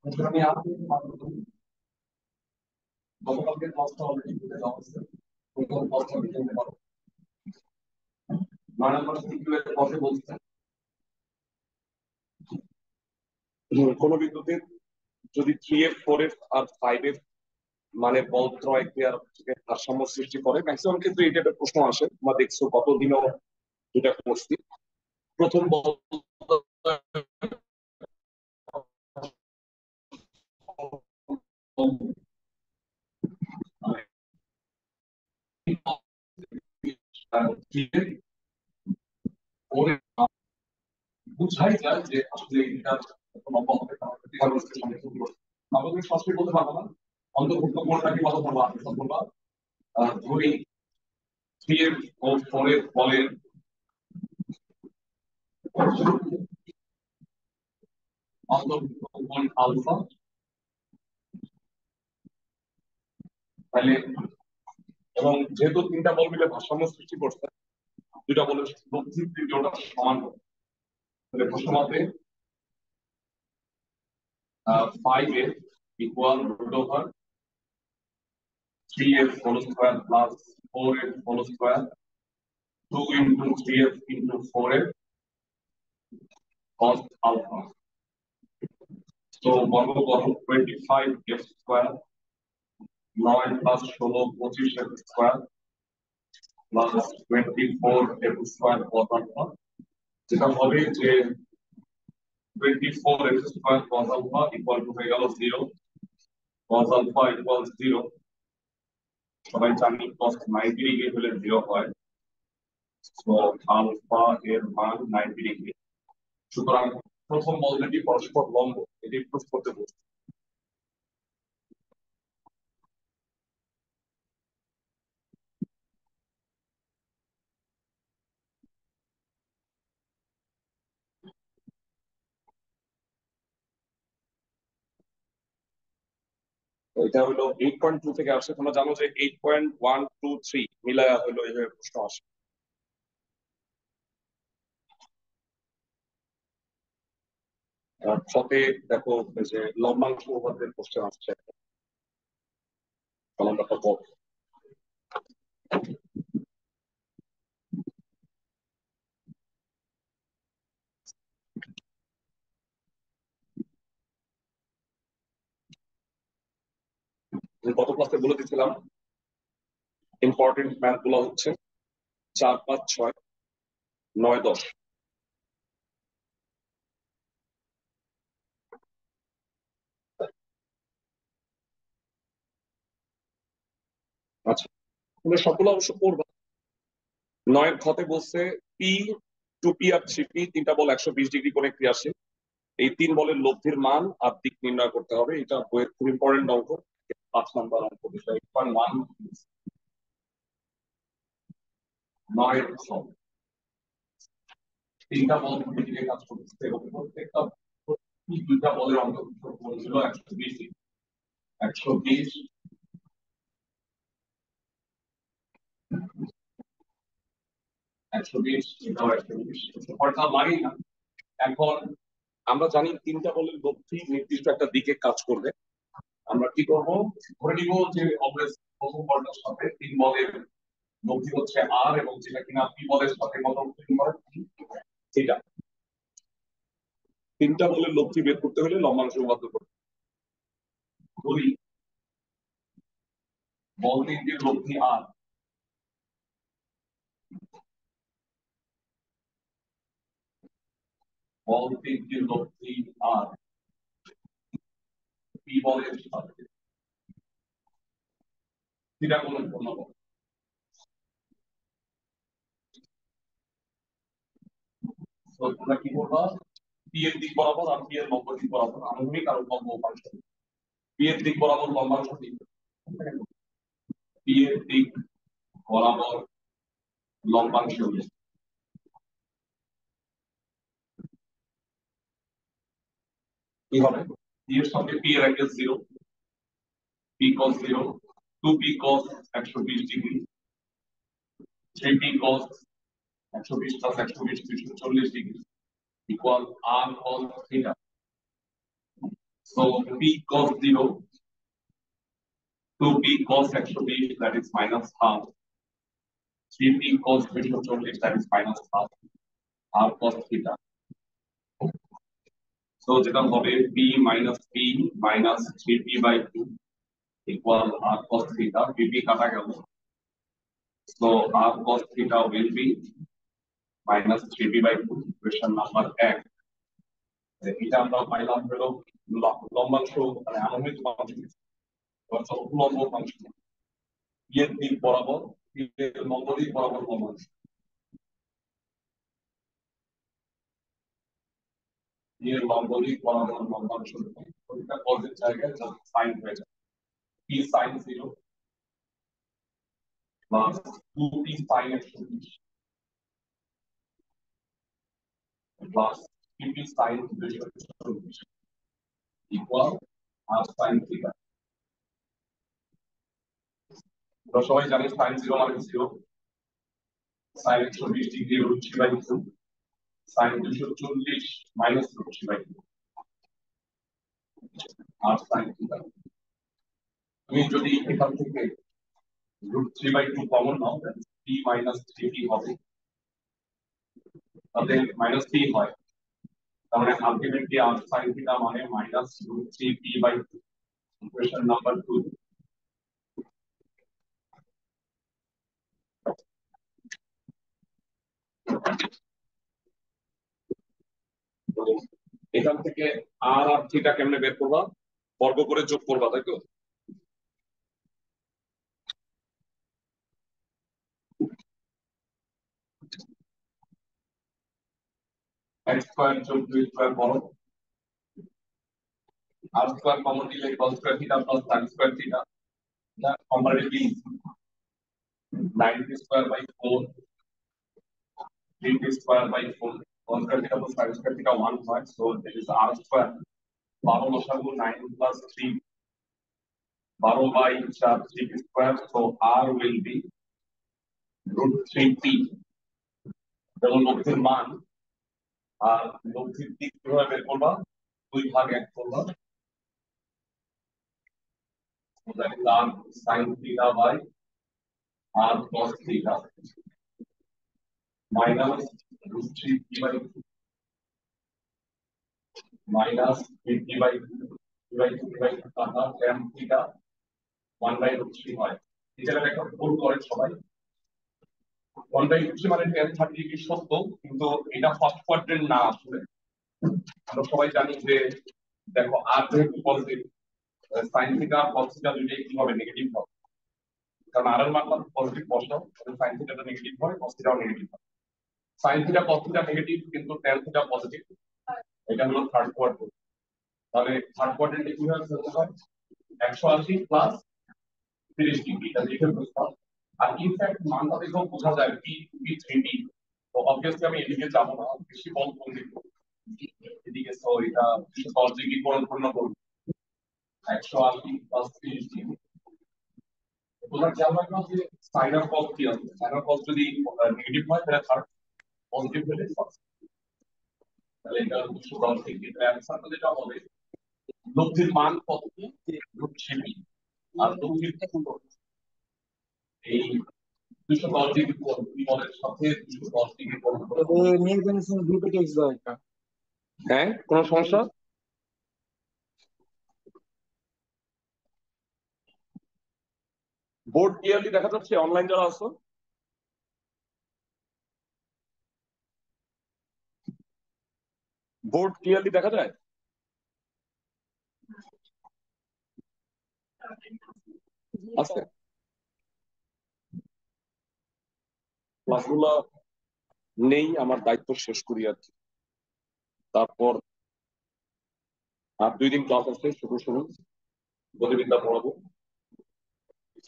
আমি গতকালকে ক্লাসটা অলরেডি বুঝে দেওয়া হচ্ছে। প্রথম ক্লাসটা বুঝতে পারো 9 নম্বর সিকিউ এর কথা বলছে কোন বিদ্যুতের যদি 3F 4F আর 5F মানে বল ত্রয় ক্রিয়ার ভারসাম্য সৃষ্টি করে, ম্যাক্সিমাম ক্ষেত্রে এই টাইপের প্রশ্ন আসে। তোমরা দেখছো কতদিনও যেটা করছি প্রথম বল বুঝাই যায় যে আসলে এটা লম্বা হবে, আমাদের সরাসরি বলতে পারবো না। অন্তর্ভুক্ত কোনটাকে কত বলবো, আপনি সব বলবা ধরি 3F ও 4F বলের অন্তর্ভুক্ত কোণ আলফা, তাহলে এবং যেহেতু তিনটা বল মিলে ভারসাম্য সৃষ্টি করছে, দুইটা বলের লব্ধি ত্রিজ্যটা সমান হবে। তাহলে প্রশ্ন মতে 5F equal root over 3F whole square plus 4F whole square 2 into 3F into 4F cos alpha. So বর্গ করো 25F square 9 plus 16 25F square plus 24F square cos alpha, যেটা হবে যে 24F square cos alpha equal to হয়ে গেল 0, cos alpha equals 0. সবাই জানি cos 90 degree হলে 0 হয়, সো আলফা এর মান 90 ডিগ্রি। সুতরাং প্রথম বল দুটি পরস্পর লম্ব, এটি প্রুফ করতে বলছে। এটা হলো 8.2 থেকে আসছে। তোমরা জানো যে 8.123 মিলায়া হলো এইভাবে প্রশ্ন আসে। ফতে দেখো যে লম্বাংশ উপপাদ্যের কোশ্চেন আসছে, লম্বাটা কত। গত ক্লাসে বলে দিয়েছিলাম ইম্পর্টেন্ট ম্যাথ গুলো হচ্ছে 4 5 6 9 10। আচ্ছা, তুমি সবগুলো অবশ্য পড়বা। 9 খতে বলছে পি 2P আর 3P তিনটা বল 120 ডিগ্রি কোণে ক্রিয়াশীল, এই তিন বলের লব্ধির মান আর দিক নির্ণয় করতে হবে। এটা বইয়ের খুব ইম্পর্টেন্ট অঙ্ক, 5 নম্বর অঙ্ক, বিষয় 8.1 9 তিনটা বল দিকে কাজ করতেছে এবং প্রত্যেকটা দুইটা বলের অন্তর্ভুক্ত কোণ ছিল 120 ডিগ্রি। 120 120 এটাও 120, অর্থাৎ লাগে না। এখন আমরা জানি তিনটা বলের লব্ধি নির্দিষ্ট একটা দিকে কাজ করবে। আমরা কি করব, ধরে নিব যে অলওয়েজ প্রথম বলটার সাথে তিন বলের লব্ধি হচ্ছে আর, এবং যেটা কিনা পি বলের সাথে কত এটা তিনটা বলের লব্ধি বের করতে হলে লম্বাংশ উপপাদ্য করতে ধরি বল তিনটির লব্ধি আর, বল তিনটির লব্ধি আর পি বলের সাথে থিটা কোণের ঘনবল। তো তোমরা কি করবা, পি এর দিক বরাবর আর পি এর লম্ব দিক বরাবর আনুভূমিক আর লম্ব উপাংশ, পি এর দিক বরাবর লম্বাংশ দিক, পি এর দিক বরাবর লম্বাংশ কি হবে, পি এর সাথে পি এর angle 0, P cos 0, 2p cos 120 degree, 3p cos 120 plus 120 340 degree equal r cos theta. So P cos 0 to P cos 120, that is minus half. 3P cos 240, that is minus half. R cos theta. So যেটা হবে P minus P minus 3P by 2 equal R cos theta. PP কাটা গেল. So R cos theta will be minus 3P by 2. Question number 1. এটা আমরা পাইলাম হলো লম্বাংশ মানে আনুমানিক ফাংশন অর্থাৎ উল্লম্ব ফাংশন এর দিক বরাবর এর লম্ব দিক বরাবর লম্বাংশ এর লম্ব দিক বরাবর লম্বাংশ ওইটা পজিটিভ জায়গায় জাস্ট সাইন হয়ে যায় p sin 0 plus 2p sin 120 plus 3p sin 240 equal r sin theta. আমরা সবাই জানি sin 0 মানে 0 sin 120 degree root 3 by 2 sin 240 minus root 3 by 2 r sin theta. তুমি যদি এখান থেকে root 3 by 2 common now p minus 3p হবে তাহলে minus p হয় তার মানে আলটিমেটলি r sin theta মানে minus root 3p by 2. Question number 2. এখান থেকে আর আর থিটা কেমনে বের করবা বর্গ করে যোগ করবা তাই তো x স্কয়ার যোগ 2 স্কয়ার বড় r স্কয়ার কমন নিলে cos square theta plus sin square theta না comparatively 90 square by 4 3 square by 4 cos square theta plus sin square theta 1 হয় so this is r square 12 লসাগু 9 plus 3 12 by 4 3 square so r will be root 3p যেমন লব্ধির মান আর লব্ধির দিক কিভাবে বের করবা 2 ভাগ 1 করবা so that is r sin theta by r cos theta minus root 3p by 2 minus 3p by 2 by 2 by 2 কাটা tan theta 1 by root 3 হয় এই জায়গাটা একটা ভুল করেন সবাই 1 by root 3 মানে tan 30 ডিগ্রি সত্য কিন্তু এটা ফার্স্ট কোয়াড্রেন্ট না আসলে আমরা সবাই জানি যে দেখো r যেহেতু positive sin theta cos theta দুইটাই কি হবে নেগেটিভ হবে কারণ r এর মানটা পজিটিভ বসাও তাহলে sin theta টা নেগেটিভ হয় cos theta ও নেগেটিভ হয় sin theta cos theta negative কিন্তু tan theta পজিটিভ এটা হলো থার্ড কোয়াড্রেন্ট তাহলে থার্ড কোয়াড্রেন্টে কি হয় 180 প্লাস 30 ডিগ্রি এটা লিখে বুঝতাম আর ইনফ্যাক্ট মানটা দেখো বোঝা যায় p 3p তো অবভিয়াসলি আমি এদিকে যাব না বেশি বল কোন দিকে এদিকে সো এটা cos ডিগ্রি পূর্ণ করব 180 প্লাস 30 ডিগ্রি তোমরা খেয়াল রাখো যে sin অফ cos কি আছে sin অফ cos যদি নেগেটিভ হয় তাহলে থার্ড পজিটিভ হলে ফার্স্ট তাহলে এটা 210 ডিগ্রি তাহলে অ্যানসারটা যেটা হবে লব্ধির মান কত রুট 3p আর লব্ধির এই 210 ডিগ্রি কোণ বলের সাথে 210 ডিগ্রি কোণ নিয়ে জেনেছেন গ্রুপে টেক্সট দাও একটা হ্যাঁ কোনো সমস্যা বোর্ড ক্লিয়ারলি দেখা যাচ্ছে অনলাইন যারা আছো বোর্ড ক্লিয়ারলি দেখা যায় আচ্ছা ক্লাসগুলো নেই আমার দায়িত্ব শেষ করি আর কি তারপর আর 2 দিন ক্লাস আছে শুরু গতিবিদ্যা পড়াবো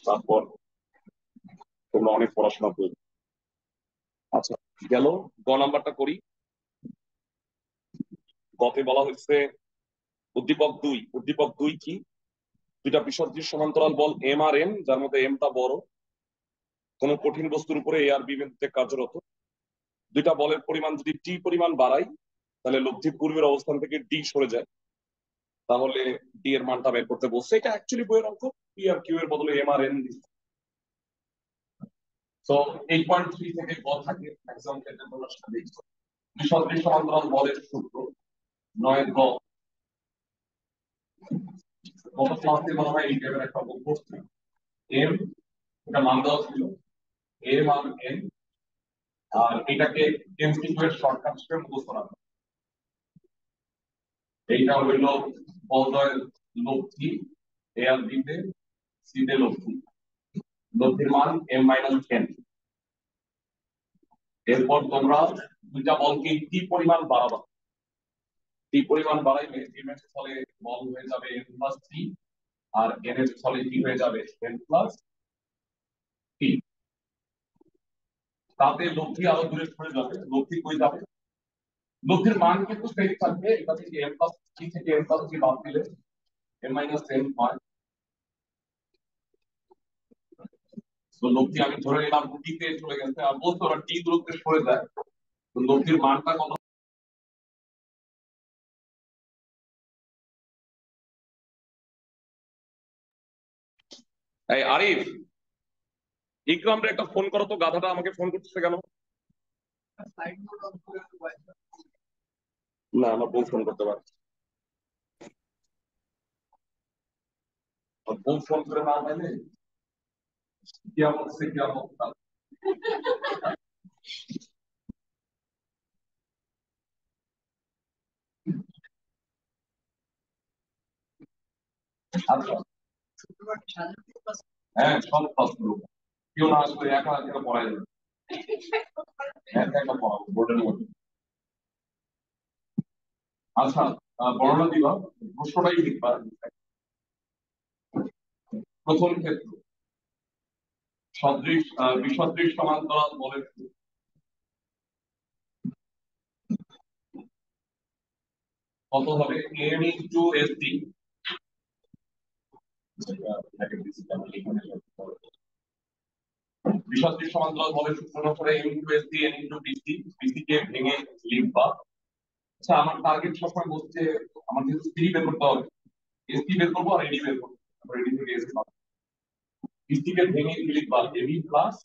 তারপর তোমরা অনেক পড়াশোনা করবে আচ্ছা গেল গ নাম্বারটা করি গতে বলা হয়েছে উদ্দীপক 2 কি দুইটা বিসদৃশ সমান্তরাল বল এম আর এন যার মধ্যে এমটা বড় কোন কঠিন বস্তুর উপরে এ আর বি বিন্দুতে কার্যরত দুইটা বলের পরিমাণ যদি টি পরিমাণ বাড়াই তাহলে লব্ধি পূর্বের অবস্থান থেকে ডি সরে যায় তাহলে ডি এর মানটা বের করতে বলছে। এটা অ্যাকচুয়ালি বইয়ের অঙ্ক, পি আর কিউ এর বদলে এম আর এন। তো 8.3 থেকে ক থাকে ম্যাক্সিমাম ক্ষেত্রে তোমরা সেটা দেখছো। বিসদৃশ সমান্তরাল বলের সূত্র 9 গ। গত ক্লাসে মনে হয় এই টাইপের একটা অঙ্ক করছি। এম, এটা মান দেওয়া ছিল এম আর এন, আর এটাকে এমসিকিউ এর শর্টকাট হিসেবে মুখস্থ রাখো। এইটা হইল বলদয়ের লব্ধি, এ আর বি তে, সি তে লব্ধি, লব্ধির মান এম মাইনাস এন। এরপর তোমরা দুইটা বলকে কি পরিমাণ বাড়াবা, কি পরিমাণ বাড়াইলে এম এর স্থলে বল হয়ে যাবে এম প্লাস থ্রি, আর এন এর স্থলে কি হয়ে যাবে এন প্লাস থ্রি। তাতে লব্ধি আরো দূরে সরে যাবে। লব্ধি কই যাবে? লব্ধির মান কিন্তু সেম থাকবে। এটা থেকে এম প্লাস থ্রি থেকে এম প্লাস থ্রি বাদ দিলে এম মাইনাস এন হয়। তো লব্ধি আমি ধরে নিলাম টি তে চলে গেছে, আর বলতে ওরা টি দূরত্বে সরে যায়, তো লব্ধির মানটা কত? এই আরিফ, ইকরামরে একটা ফোন করো তো, গাধাটা আমাকে ফোন করতেছে কেন? না, আমার বউ ফোন করতে পারে। আর বউ ফোন করে না পাইলে কি অবস্থা, কি অবস্থা। আচ্ছা, হ্যাঁ সব ক্লাস করবো, কেউ না আসলে একা একা পড়াই যাবে, একা একা পড়াবো বোর্ডের মধ্যে। আচ্ছা, বর্ণনা দিবা, প্রশ্নটাই লিখবা। প্রথম ক্ষেত্র সদৃশ বিসদৃশ সমান্তরাল বলের কত হবে? M into S D. বিসদৃশ সমান্তরাল বলের সূত্র অনুসারে M into S D N into BC, BC কে ভেঙে লিখবা। আচ্ছা, আমার টার্গেট সবসময় বলছে আমার যেহেতু সি বের করতে হবে, এস ডি বের করবো আর এডি বের করবো, তারপর এডি থেকে এস পাবো। বিসি কে ভেঙে কি লিখবা? AB plus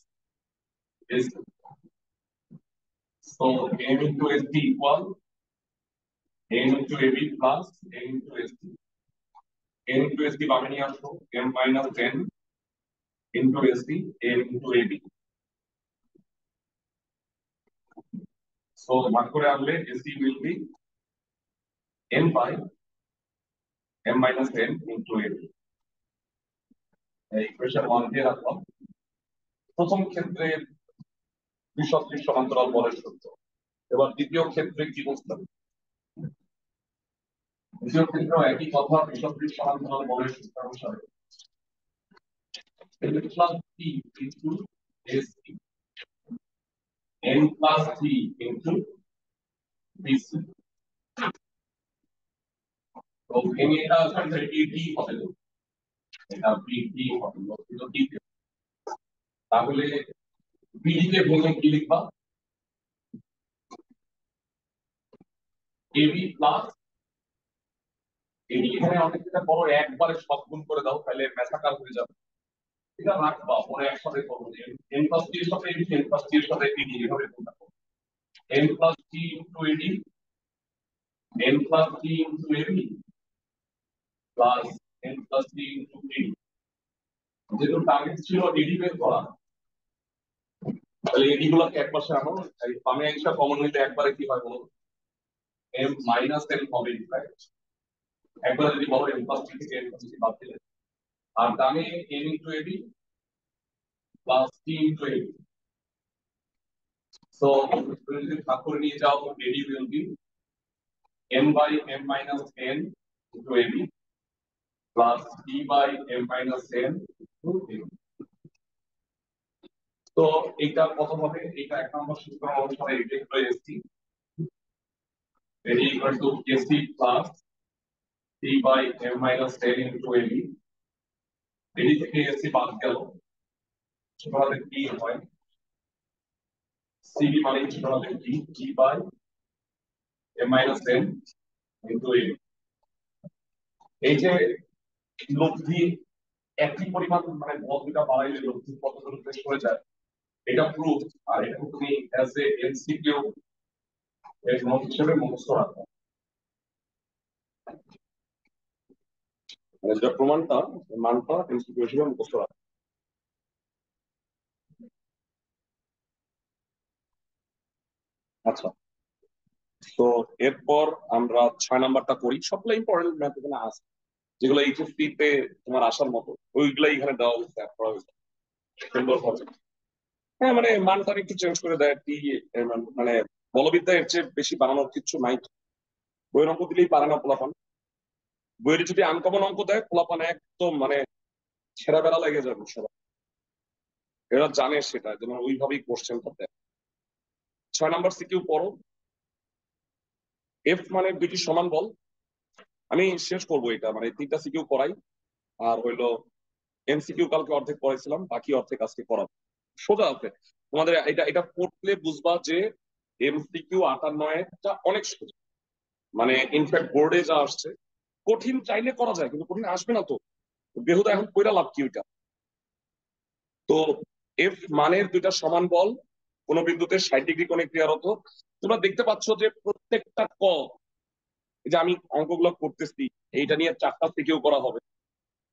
S. So m into sd equal n into ab plus n into sd. n into sd বামে নিয়ে আসো, m minus n into sd, n into ab. So ভাগ করে আনলে sd will be n by m minus n into ab. এই equation 1 দিয়ে রাখলাম। প্রথম ক্ষেত্রে বিসদৃশ সমান্তরাল বলের সূত্র। এবার দ্বিতীয় ক্ষেত্রে কি বুঝলাম? দ্বিতীয় ক্ষেত্রেও একই কথা, বিসদৃশ সমান্তরাল বলের সূত্র অনুসারে n plus t into sd, n plus t into bc. তো এটা সরি এটি হবে, এটা বিডি হবে, এটা কি? তাহলে বিডি কে ভেঙে কি লিখবা? এবি প্লাস এডি। এখানে অনেকটা বড়, একবারে সব গুণ করে দাও, তাহলে ম্যাসাকার হয়ে যাবে। এটা রাখবা, পরে একসাথে করবো। এন প্লাস টি এর সাথে এডি, এন প্লাস টি এর সাথে এডি, এভাবে গুণ করবো। N plus T into AD, N plus T into AB plus N plus T into AD. যেহেতু টার্গেট ছিল এডি বের করা, তাহলে এডি গুলোকে এক পাশে আনো। এই বামে একটা কমন নিতে একবারে কি হয় বলো? m মাইনাস n হবে ইনফ্যাক্ট। একবারে যদি বলো m প্লাস থেকে n প্লাস বাদ দিলে, আর ডানে n into ab plus t into ab। So তুমি যদি ভাগ করে নিয়ে যাও, ab will be m by m minus n into ab plus t by m minus n into ab। তো এটা কত হবে? এটা এক নম্বর সূত্র অনুসারে এটা হলো sc, এটি equal to sc plus t by m minus n into ab। এটি থেকে sc বাদ গেল, ছোট হাতের t হয়, cb মানে ছোট হাতের t, t by m minus n into ab। এই যে লব্ধি একই পরিমাণ মানে বল দুটা বাড়াইলে লব্ধি কতগুলো শেষ হয়ে যায় এটা প্রুফ। আর এটা তুমি অ্যাজ এ এমসিকিউ এর নোট হিসেবে মুখস্থ রাখো। মানে যেটা প্রমাণটা মানটা এমসিকিউ হিসেবে মুখস্থ রাখো। আচ্ছা, তো এরপর আমরা 6 নাম্বারটা করি। সবগুলো ইম্পর্টেন্ট ম্যাথ এখানে আছে, যেগুলো এইচএসসি তে তোমার আসার মতো ওইগুলাই এখানে দেওয়া হয়েছে, অ্যাড করা হয়েছে সুন্দর ভাবে। হ্যাঁ, মানে মানটা একটু চেঞ্জ করে দেয় কি, মানে বলবিদ্যা এর চেয়ে বেশি বানানোর কিছু নাই। বইয়ের অঙ্ক দিলেই পারে না পোলাপান। বইয়ের যদি আনকমন অঙ্ক দেয় পোলাপান একদম মানে ছেঁড়া বেড়া লেগে যাবে সবাই। এরা জানে সেটা, যেন ওইভাবেই কোশ্চেনটা দেয়। 6 নাম্বার সিকিউ পড়ো। এফ মানে দুইটি সমান বল। আমি শেষ করবো এটা, মানে 3টা সিকিউ করাই। আর হইলো এমসিকিউ কালকে অর্ধেক পড়াইছিলাম, বাকি অর্ধেক আজকে করাবো। সোজা আছে তোমাদের, এটা এটা পড়লে বুঝবা যে এমসিকিউ 58-টা অনেক সোজা। মানে ইনফ্যাক্ট বোর্ডে যা আসছে কঠিন চাইলে করা যায়, কিন্তু কঠিন আসবে না তো। বেহুদা এখন কইরা লাভ কি ওইটা। তো এফ মানের দুইটা সমান বল কোন বিন্দুতে 60 ডিগ্রি কোণে ক্রিয়ারত। তোমরা দেখতে পাচ্ছ যে প্রত্যেকটা ক, এই যে আমি অঙ্কগুলো করতেছি এইটা নিয়ে 4টা সিকিউ করা হবে।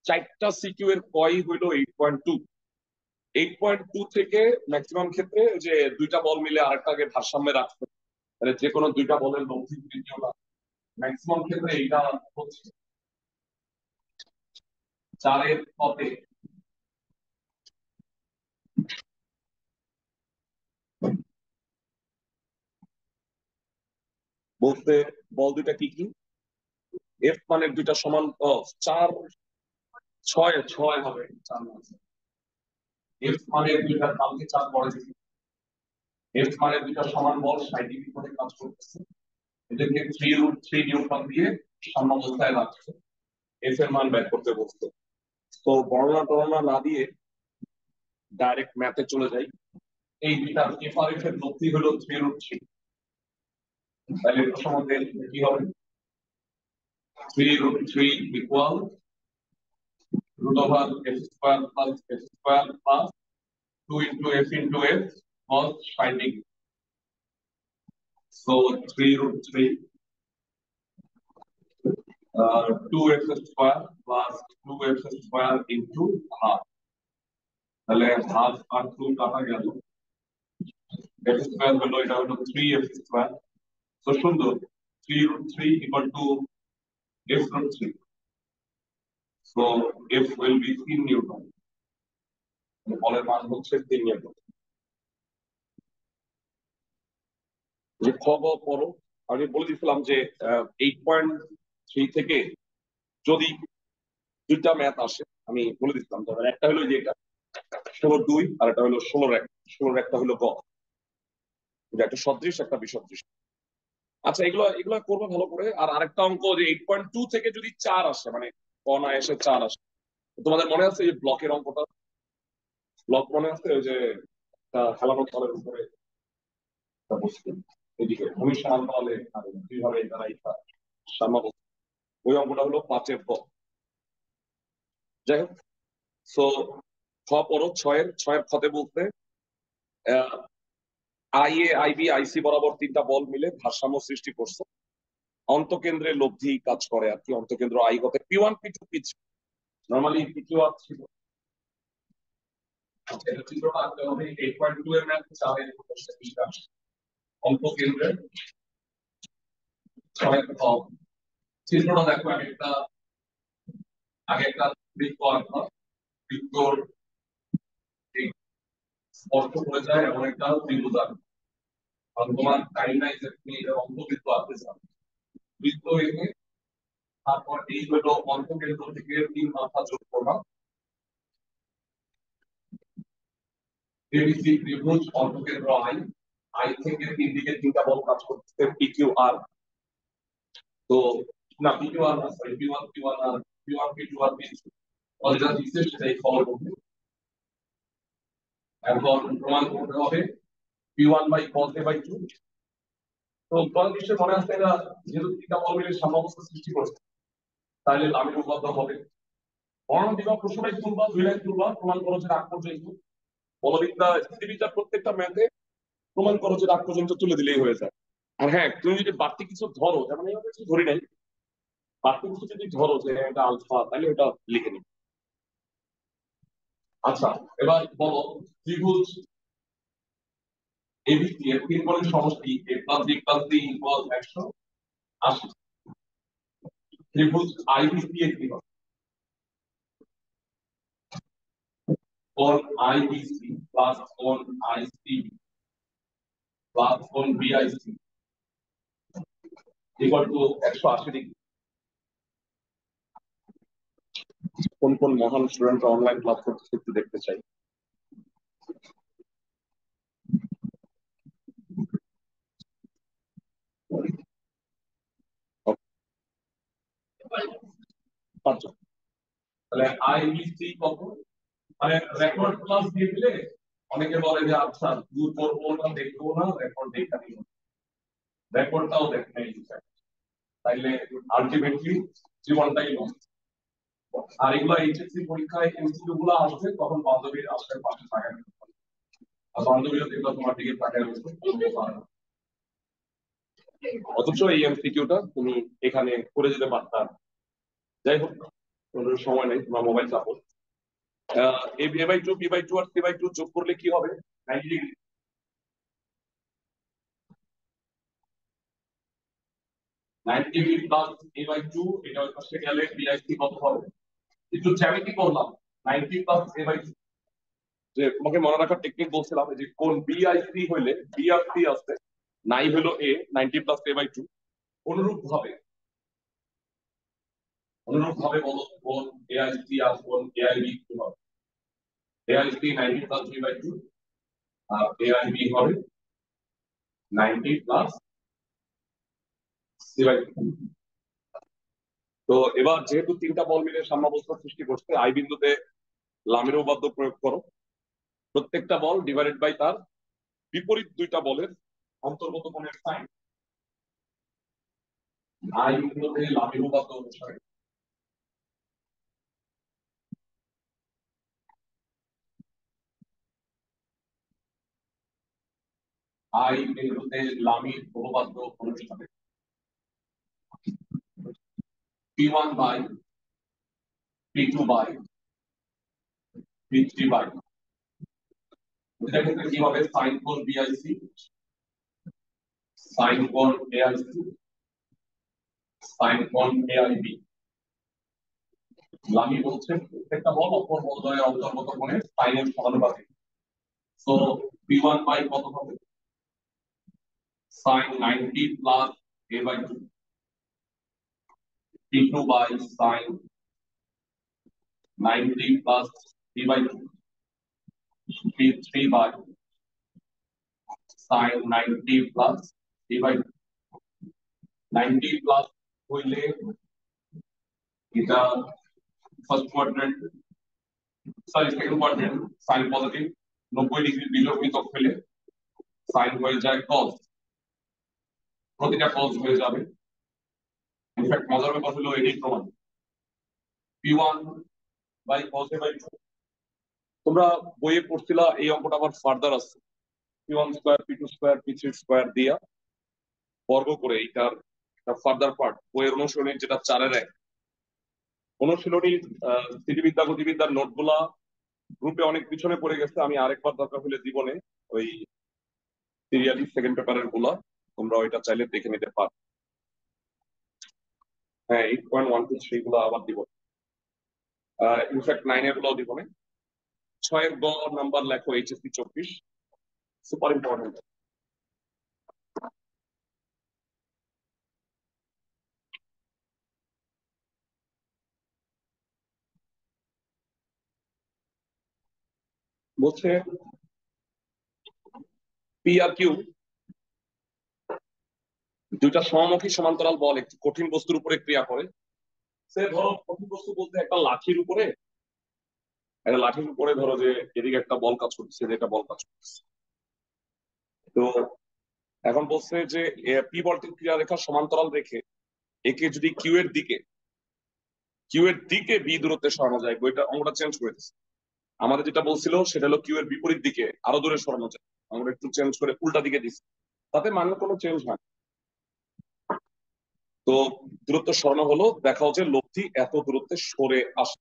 4টা সিকিউ এর কই হইলো 8.2। 8.2 থেকে ম্যাক্সিমাম ক্ষেত্রে যে দুইটা বল মিলে আরেকটাকে ভারসাম্যে রাখছে, মানে যে কোনো দুইটা বলের লব্ধি তৃতীয়টা, ম্যাক্সিমাম ক্ষেত্রে এইটা হচ্ছে 4-এর পথে। বলতে বল দুইটা কি কি, এফ মানের দুইটা সমান, 4 6 6 হবে 4 মানে। এফ মানের দুইটা কালকে 4 পরে দিচ্ছি। এফ মানের দুইটা সমান বল 60 ডিগ্রি করে কাজ করতেছে, এটাকে 3√3 নিউটন দিয়ে সাম্যাবস্থায় রাখছে। এফ এর মান বের করতে বলছে। তো বর্ণনা টর্ণনা না দিয়ে ডাইরেক্ট ম্যাথে চলে যাই। এই দুইটা এফ আর এফ এর লব্ধি হলো 3√3। তাহলে প্রশ্ন মতে কি হবে, 3√3 equal root over f square plus f square plus 2 into f into f cos 60 degree. So 3√3 2f square plus 2f square into half. তাহলে half আর 2 কাটা গেল, f square হলো এটা হলো 3f square। তো সুন্দর, 3√3 equal to f root 3. So f will be 3 Newton. বলের মান হচ্ছে 3 নিউটন। যে খ গ পড়ো। আমি বলে দিয়েছিলাম যে 8.3 থেকে যদি দুইটা ম্যাথ আসে, আমি বলে দিচ্ছিলাম ধরেন একটা হলো যে এটা 16-2, আর একটা হলো 16-1। 16-1টা হলো গ, এটা একটা সদৃশ একটা বিসদৃশ। আচ্ছা, এগুলো এগুলো করবো ভালো করে। আর আরেকটা অঙ্ক যে 8.2 থেকে যদি 4 আসে, মানে ক না এসে 4 আসে। তোমাদের মনে আছে এই ব্লকের অঙ্কটা? ব্লক মনে আছে, ওই যে একটা খেলানো তলের উপরে একটা বস্তু, এদিকে ভূমি সমান্তরালে আর দুইভাবে তারা এটা সাম্যাবস্থা। ওই অঙ্কটা হলো 5-এর ক। যাই হোক, সো খ পড়ো। 6-এর খতে বলতে আই এ আই বি আইসি বরাবর 3টা বল মিলে ভারসাম্য সৃষ্টি করছে। অন্তকেন্দ্রে লব্ধি কাজ করে আর কি। অন্তকেন্দ্র আই হতে P1 P2 P3, normally P2 আর ছিল। এটা চিত্রটা আঁকতে হবে। 8.2 এর ম্যাথ 4-এর অন্তকেন্দ্রে 6-এর চিত্রটা দেখো। আগে একটা বৃত্ত আঁকবা। বৃত্তর স্পর্শ করে যায় এমন একটা ত্রিভুজ আঁকবা। আর তোমার টাইম নাই যে তুমি এটা অন্তবৃত্ত আঁকতে চাও। বৃত্ত এঁকে তারপর এই হলো অন্তকেন্দ্র থেকে 3 মাথা যোগ করবা। এবিসি ত্রিভুজ অন্তকেন্দ্র আই। আই থেকে 3 দিকে 3টা বল কাজ করতেছে পিকিউ আর। তো না, পিকিউ আর না, সরি, P1 P1 আর P1 P2 আর P3 যেটা দিচ্ছে সেটাই ফলো করবে। এখন প্রমাণ করতে হবে P1 by cos a by 2। তো তোমার নিশ্চয়ই মনে আছে, এরা যেহেতু 3টা বল মিলে সাম্যাবস্থা সৃষ্টি করছে, তাহলে লামির উপপাদ্য হবে বর্ণনা দিবা প্রশ্নটাই তুলবা 2 লাইন তুলবা প্রমাণ করো যে আগ পর্যন্ত বলবিদ্যা স্থিতিবিদ্যার প্রত্যেকটা ম্যাথে প্রমাণ করো যে আগ পর্যন্ত তুলে দিলেই হয়ে যায়। আর হ্যাঁ তুমি যদি বাড়তি কিছু ধরো যেমন এইভাবে কিছু ধরি নাই বাড়তি কিছু যদি ধরো যে এটা আলফা তাহলে ওটা লিখে নিই। আচ্ছা এবার বলো ত্রিভুজ এবিসি এর তিন কোণের সমষ্টি a plus b plus c equal 180। ত্রিভুজ আইবিসি এর কি হবে কোণ আইবিসি প্লাস কোণ আইসি প্লাস কোণ বিআইসি ইকুয়াল টু 180 ডিগ্রি। কোন কোন মহান স্টুডেন্টরা অনলাইন ক্লাস করতে একটু দেখতে চাই। পাঁচজন। তাহলে আইবিসি কত মানে রেকর্ড ক্লাস দিয়ে দিলে অনেকে বলে যে আচ্ছা দূর করবো না দেখবো না রেকর্ড দেখা দিব রেকর্ডটাও দেখে নেই তাইলে আলটিমেটলি জীবনটাই নষ্ট। আর এগুলো এইচএসসি পরীক্ষায় এমসিকিউ গুলো আসবে তখন বান্ধবীর আশেপাশে তাকায় আর বান্ধবীরা দেখলো তোমার দিকে তাকায় অথচ এই এমসিকিউটা তুমি এখানে করে যেতে পারতা। যাই হোক তোমাদের সময় নেই তোমার মোবাইল চাপো। A by two B by two আর সি বাই টু যোগ করলে কি হবে 90 degree. Plus A by two এটা ওই পাশে গেলে বিআইসি কত হবে একটু জ্যামিতি করলাম 90 প্লাস এ বাই টু। যে তোমাকে মনে রাখার টেকনিক বলছিলাম যে কোন বিআইসি হইলে বি আর সি আছে নাই হলো এ 90 প্লাস এ বাই টু অনুরূপ ভাবে বলো কোন এআইসি আর কোন এআইবি কি হবে AIC 90 plus B by two আর এআইবি হবে 90 প্লাস সি বাই টু। তো এবার যেহেতু তিনটা বল মিলে সাম্যাবস্থা সৃষ্টি করছে আই বিন্দুতে লামির উপপাদ্য প্রয়োগ করো প্রত্যেকটা বল ডিভাইডেড বাই তার বিপরীত দুইটা বলের অন্তর্গত কোণের সাইন আই বিন্দুতে লামির উপপাদ্য অনুসারে আই বিন্দুতে লামির উপপাদ্য অনুসারে P1 by P2 by P3 by এটা ক্ষেত্রে কি হবে সাইন কোণ বিআইসি সাইন কোণ এআইসি সাইন কোণ এআইবি। লামি বলছে প্রত্যেকটা বল অপর বলয়ের অন্তর্গত কোণের সাইনের সমানুপাতিক। সো P1 বাই কত হবে sin 90 plus a by 2 P2 by sin 90 plus b by 2 P3 by sin 90 plus b by 2 90 plus হইলে এটা first quadrant sorry second quadrant sin positive 90 degree বিলোপিতক হলে sin হয়ে যায় cos প্রতিটা cos হয়ে যাবে। ইনফ্যাক্ট মজার ব্যাপার হলো এটাই প্রমাণ P1 by cos a by 2 তোমরা বইয়ে পড়ছিলা এই অঙ্কটা আবার ফার্দার আছে P1 square P2 square P3 square দিয়া বর্গ করে এইটার ফার্দার পার্ট বইয়ের অনুশীলনী যেটা 4-1 অনুশীলনীর স্থিতিবিদ্যা গতিবিদ্যার নোটগুলা গ্রুপে অনেক পিছনে পড়ে গেছে আমি আরেকবার দরকার হলে জীবনে ওই সিরিয়ালি সেকেন্ড পেপারের গুলা তোমরা ওইটা চাইলে দেখে নিতে পারো। হ্যাঁ 8.123 গুলো আবার দিব ইনফ্যাক্ট 9 এর গুলোও দিব না 6 এর গ নাম্বার লেখো এইচএসসি 24 সুপার ইম্পর্টেন্ট। বলছে পি আর কিউ দুইটা সমমুখী সমান্তরাল বল একটি কঠিন বস্তুর উপরে ক্রিয়া করে সে ধরো কঠিন বস্তু বলতে একটা লাঠির উপরে ধরো যে এদিকে একটা বল কাজ করতেছে এটা বল কাজ করতেছে। তো এখন বলছে যে পি বলটির ক্রিয়া রেখা সমান্তরাল রেখে একে যদি কিউ এর দিকে কিউ এর দিকে বি দূরত্বে সরানো যায়, বইটা অঙ্কটা চেঞ্জ করে দিচ্ছে। আমাদের যেটা বলছিল সেটা হলো কিউ এর বিপরীত দিকে আরো দূরে সরানো যায়, আমরা একটু চেঞ্জ করে উল্টা দিকে দিচ্ছি, তাতে মানে কোনো চেঞ্জ হয় না। তো দূরত্ব সরানো হলো, দেখা হচ্ছে লব্ধি এত দূরত্বে সরে আসে।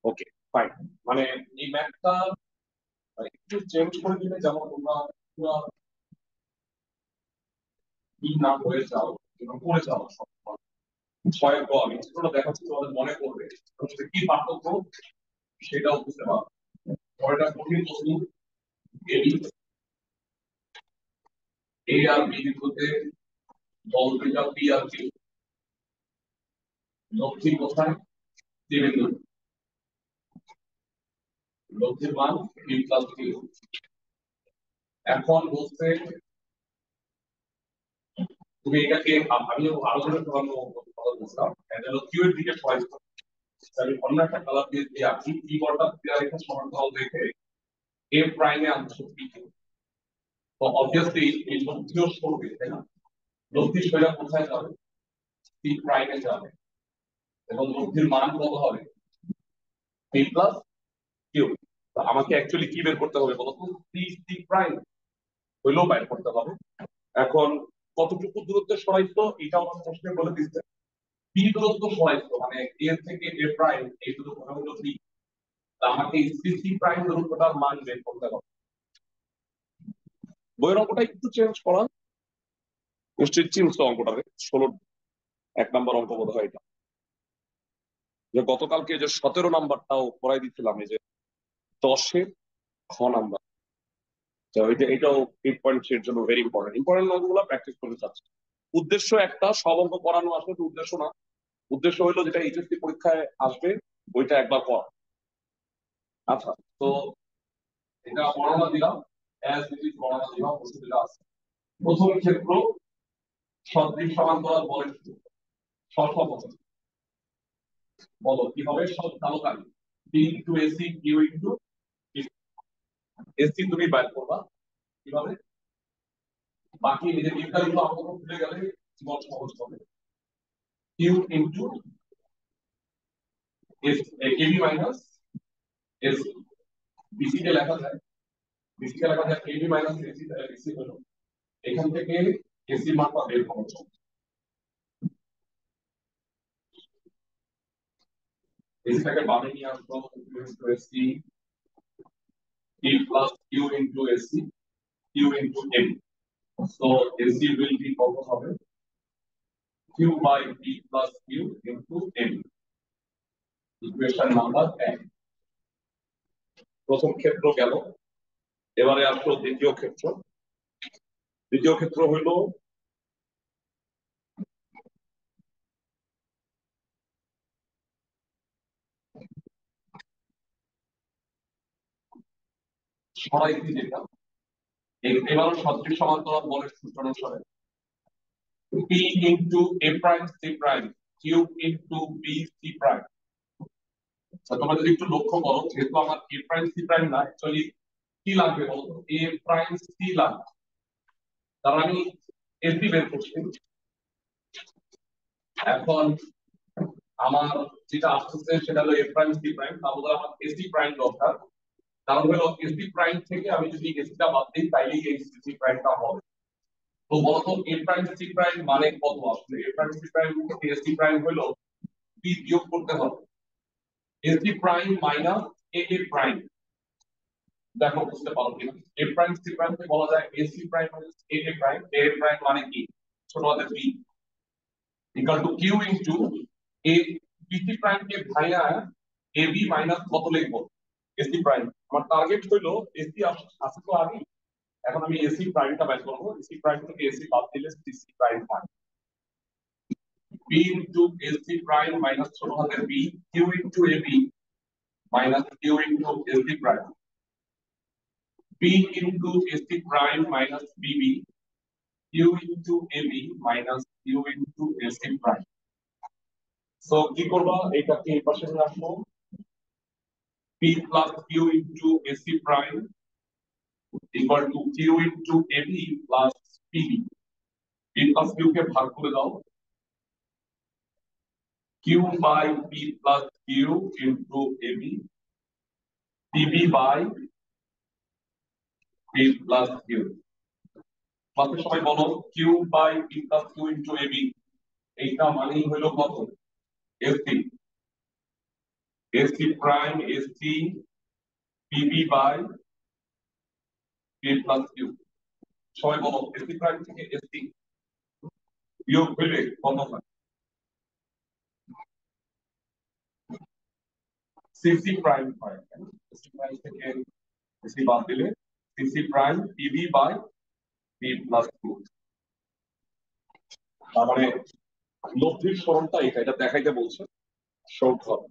ওকে, ফাইন। মানে এই ম্যাথটা একটু চেঞ্জ করে দিলে, যেমন তোমরা পুরো কি না হয়ে যাও এবং করে যাও সব ছয়ের গ আমি চিত্রটা দেখাচ্ছি, তোমাদের মনে পড়বে হচ্ছে কি পার্থক্য সেটাও বুঝতে পারবে। ছয়টা কঠিন প্রশ্ন। এ আর বি বিন্দুতে বল দুইটা পি আর কিউ, লব্ধি কোথায়? সি বিন্দু, লব্ধির মান পি প্লাস কিউ। এখন বলতে তুমি এটাকে আমি আলোচনা করানো কথা বলছিলাম, এটা হলো কিউ এর দিকে ছয়। আমি অন্য একটা কালার দিয়ে দিয়ে আঁকি, পি বলটা দেওয়া রেখে সমান্তরাল রেখে এ প্রাইমে আনছো পি কে। তো অবভিয়াসলি এই লব্ধিও সরবে, তাই না? লব্ধি সোজা কোথায় যাবে? পি প্রাইমে যাবে, এবং লব্ধির মান কত হবে? P plus Q. আমাকে অ্যাকচুয়ালি কি বের করতে হবে বলতো? পি সি প্রাইম হইলেও বের করতে হবে। এখন কতটুকু দূরত্বে সরাইতো এটা আমার প্রশ্নে বলে দিচ্ছে। পি দূরত্ব সরাইতো মানে এ থেকে এ প্রাইম, এই দূরত্ব হলো পি। আমাকে সি সি প্রাইম দূরত্বটার মান বের করতে হবে। বইয়ের অঙ্কটা একটু চেঞ্জ করা, নিশ্চয়ই চিনছো অঙ্কটারে। 16 1 নম্বর অঙ্ক বোধ হয় এটা, যে গতকালকে যে 17 নাম্বারটাও পড়াই দিচ্ছিলাম, এই যে 10-এর খ নাম্বার। এটাও 8.3 এর জন্য ভেরি ইম্পর্টেন্ট। ইম্পর্টেন্ট অঙ্কগুলো প্র্যাকটিস করতে চাচ্ছি। উদ্দেশ্য একটা, সব অঙ্ক করানো আসলে তো উদ্দেশ্য না। উদ্দেশ্য হলো যেটা এইচএসসি পরীক্ষায় আসবে ওইটা একবার পড়া। আচ্ছা, তো এটা বর্ণনা দিলাম, অ্যাজ ইট ইজ বর্ণনা দিলাম, প্রশ্নটা আছে। প্রথম ক্ষেত্র সদৃশ সমান্তরাল বলের সূত্র। সহজ বলো কি হবে? সব কালো কালি, P into AC Q into AC তুমি বাইর করবা কিভাবে? বাকি এই যে নির্ধারিত অঙ্ক ভুলে গেলে জীবন সহজ হবে। কিউ ইনটু এস কেবি মাইনাস এস, বিসি কে লেখা যায়, বিসি কে লেখা যায় কেবি মাইনাস এসি, এসি হলো এখান থেকে এসি মানটা বের করা যায়। এসিটাকে বামে নিয়ে আসবো, into AC P plus Q into AC Q into M. So AC will be কত হবে? Q by P plus Q into M. Equation number 1। প্রথম ক্ষেত্র গেল, এবারে আসলো দ্বিতীয় ক্ষেত্র। দ্বিতীয় ক্ষেত্র হইল সরাইতি, যেটা এবারও সদৃশ সমান্তরাল বলের সূত্র অনুসারে P into A prime C prime Q into B C prime. তোমরা যদি একটু লক্ষ্য করো, যেহেতু আমার এ প্রাইম সি প্রাইম না, অ্যাকচুয়ালি কি লাগবে বলতো? এ প্রাইম সি লাগবে, কারণ আমি এসি বের করছি। এখন আমার যেটা আসতেছে সেটা হলো এ প্রাইম সি প্রাইম, তাহলে আমার এসি প্রাইম দরকার। কারণ হলো এসি প্রাইম থেকে আমি যদি এসিটা বাদ দিই তাইলে এই সি প্রাইমটা হবে। তো বলতো এ প্রাইম সি প্রাইম মানে কত? আসলে এ প্রাইম সি প্রাইম থেকে এসি প্রাইম হলো পি বিয়োগ করতে হবে AC prime minus A A prime. দেখো বুঝতে পারো কিনা? এ প্রাইম সি প্রাইম কে বলা যায় AC prime minus A A prime. A A prime মানে কি? ছোট হাতের P equal to Q into A BC prime কে ভাইয়া এ বি মাইনাস কত লিখবো? AC prime. আমার টার্গেট হলো এসি আসে তো আগে, এখন আমি এসি প্রাইমটা বের করব। এসি প্রাইম থেকে এসি বাদ দিলে সিসি প্রাইম হয়। B into AC prime minus ছোট হাতের B Q into A B minus Q into AC prime. B into AC prime minus BB Q into A B minus Q into AC prime. So কি করবা? এটাকে এই পাশে নিয়ে আসবো, P plus Q into AC prime equal to Q into A B plus PB. P plus Q কে ভাগ করে দাও, Q by P plus Q into AB, PB by P plus Q. বাকি সবাই বলো Q by P plus Q into AB, এইটা মানেই হলো কত? SC, SC prime SC PB by P plus Q. সবাই বলো SC prime থেকে SC বিয়োগ হইলে কত হয়? CC prime হয়। SC prime থেকে SC বাদ দিলে CC prime PB by P plus Q। তার মানে লব্ধির সরণটা এটা দেখাইতে বলছে শর্ট হবে।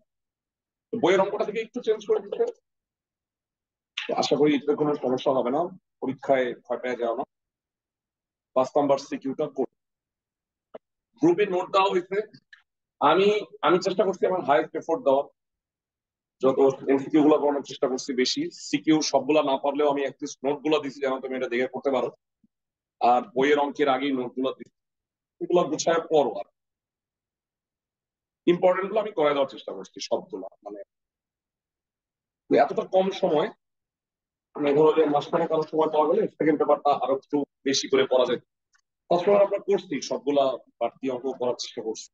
বইয়ের অঙ্কটা থেকে একটু চেঞ্জ করে দিতে, আশা করি এতে কোনো সমস্যা হবে না, পরীক্ষায় ভয় পেয়ে যাও না। 5 নাম্বার সিকিউটা করব। গ্রুপে নোট দেওয়া হয়েছে, আমি আমি চেষ্টা করছি আমার হাইয়েস্ট এফোর্ট দেওয়ার, যত এমসিকিউ গুলো করানোর চেষ্টা করছি বেশি, সিকিউ সবগুলা না পারলেও আমি অ্যাটলিস্ট নোট গুলো দিচ্ছি যেন তুমি এটা দেখে করতে পারো। আর বইয়ের অঙ্কের আগেই নোট গুলো দিচ্ছি, এগুলো গুছায় পড়ো। আর ইম্পর্টেন্ট গুলো আমি করে দেওয়ার চেষ্টা করছি সবগুলো, মানে এতটা কম সময়, মানে ধরো যে মাঝখানে কারো সময় পাওয়া গেলে সেকেন্ড পেপারটা আরো একটু বেশি করে পড়া যায়। তাছাড়া আমরা করছি সবগুলা বাড়তি অঙ্ক করার চেষ্টা করছি।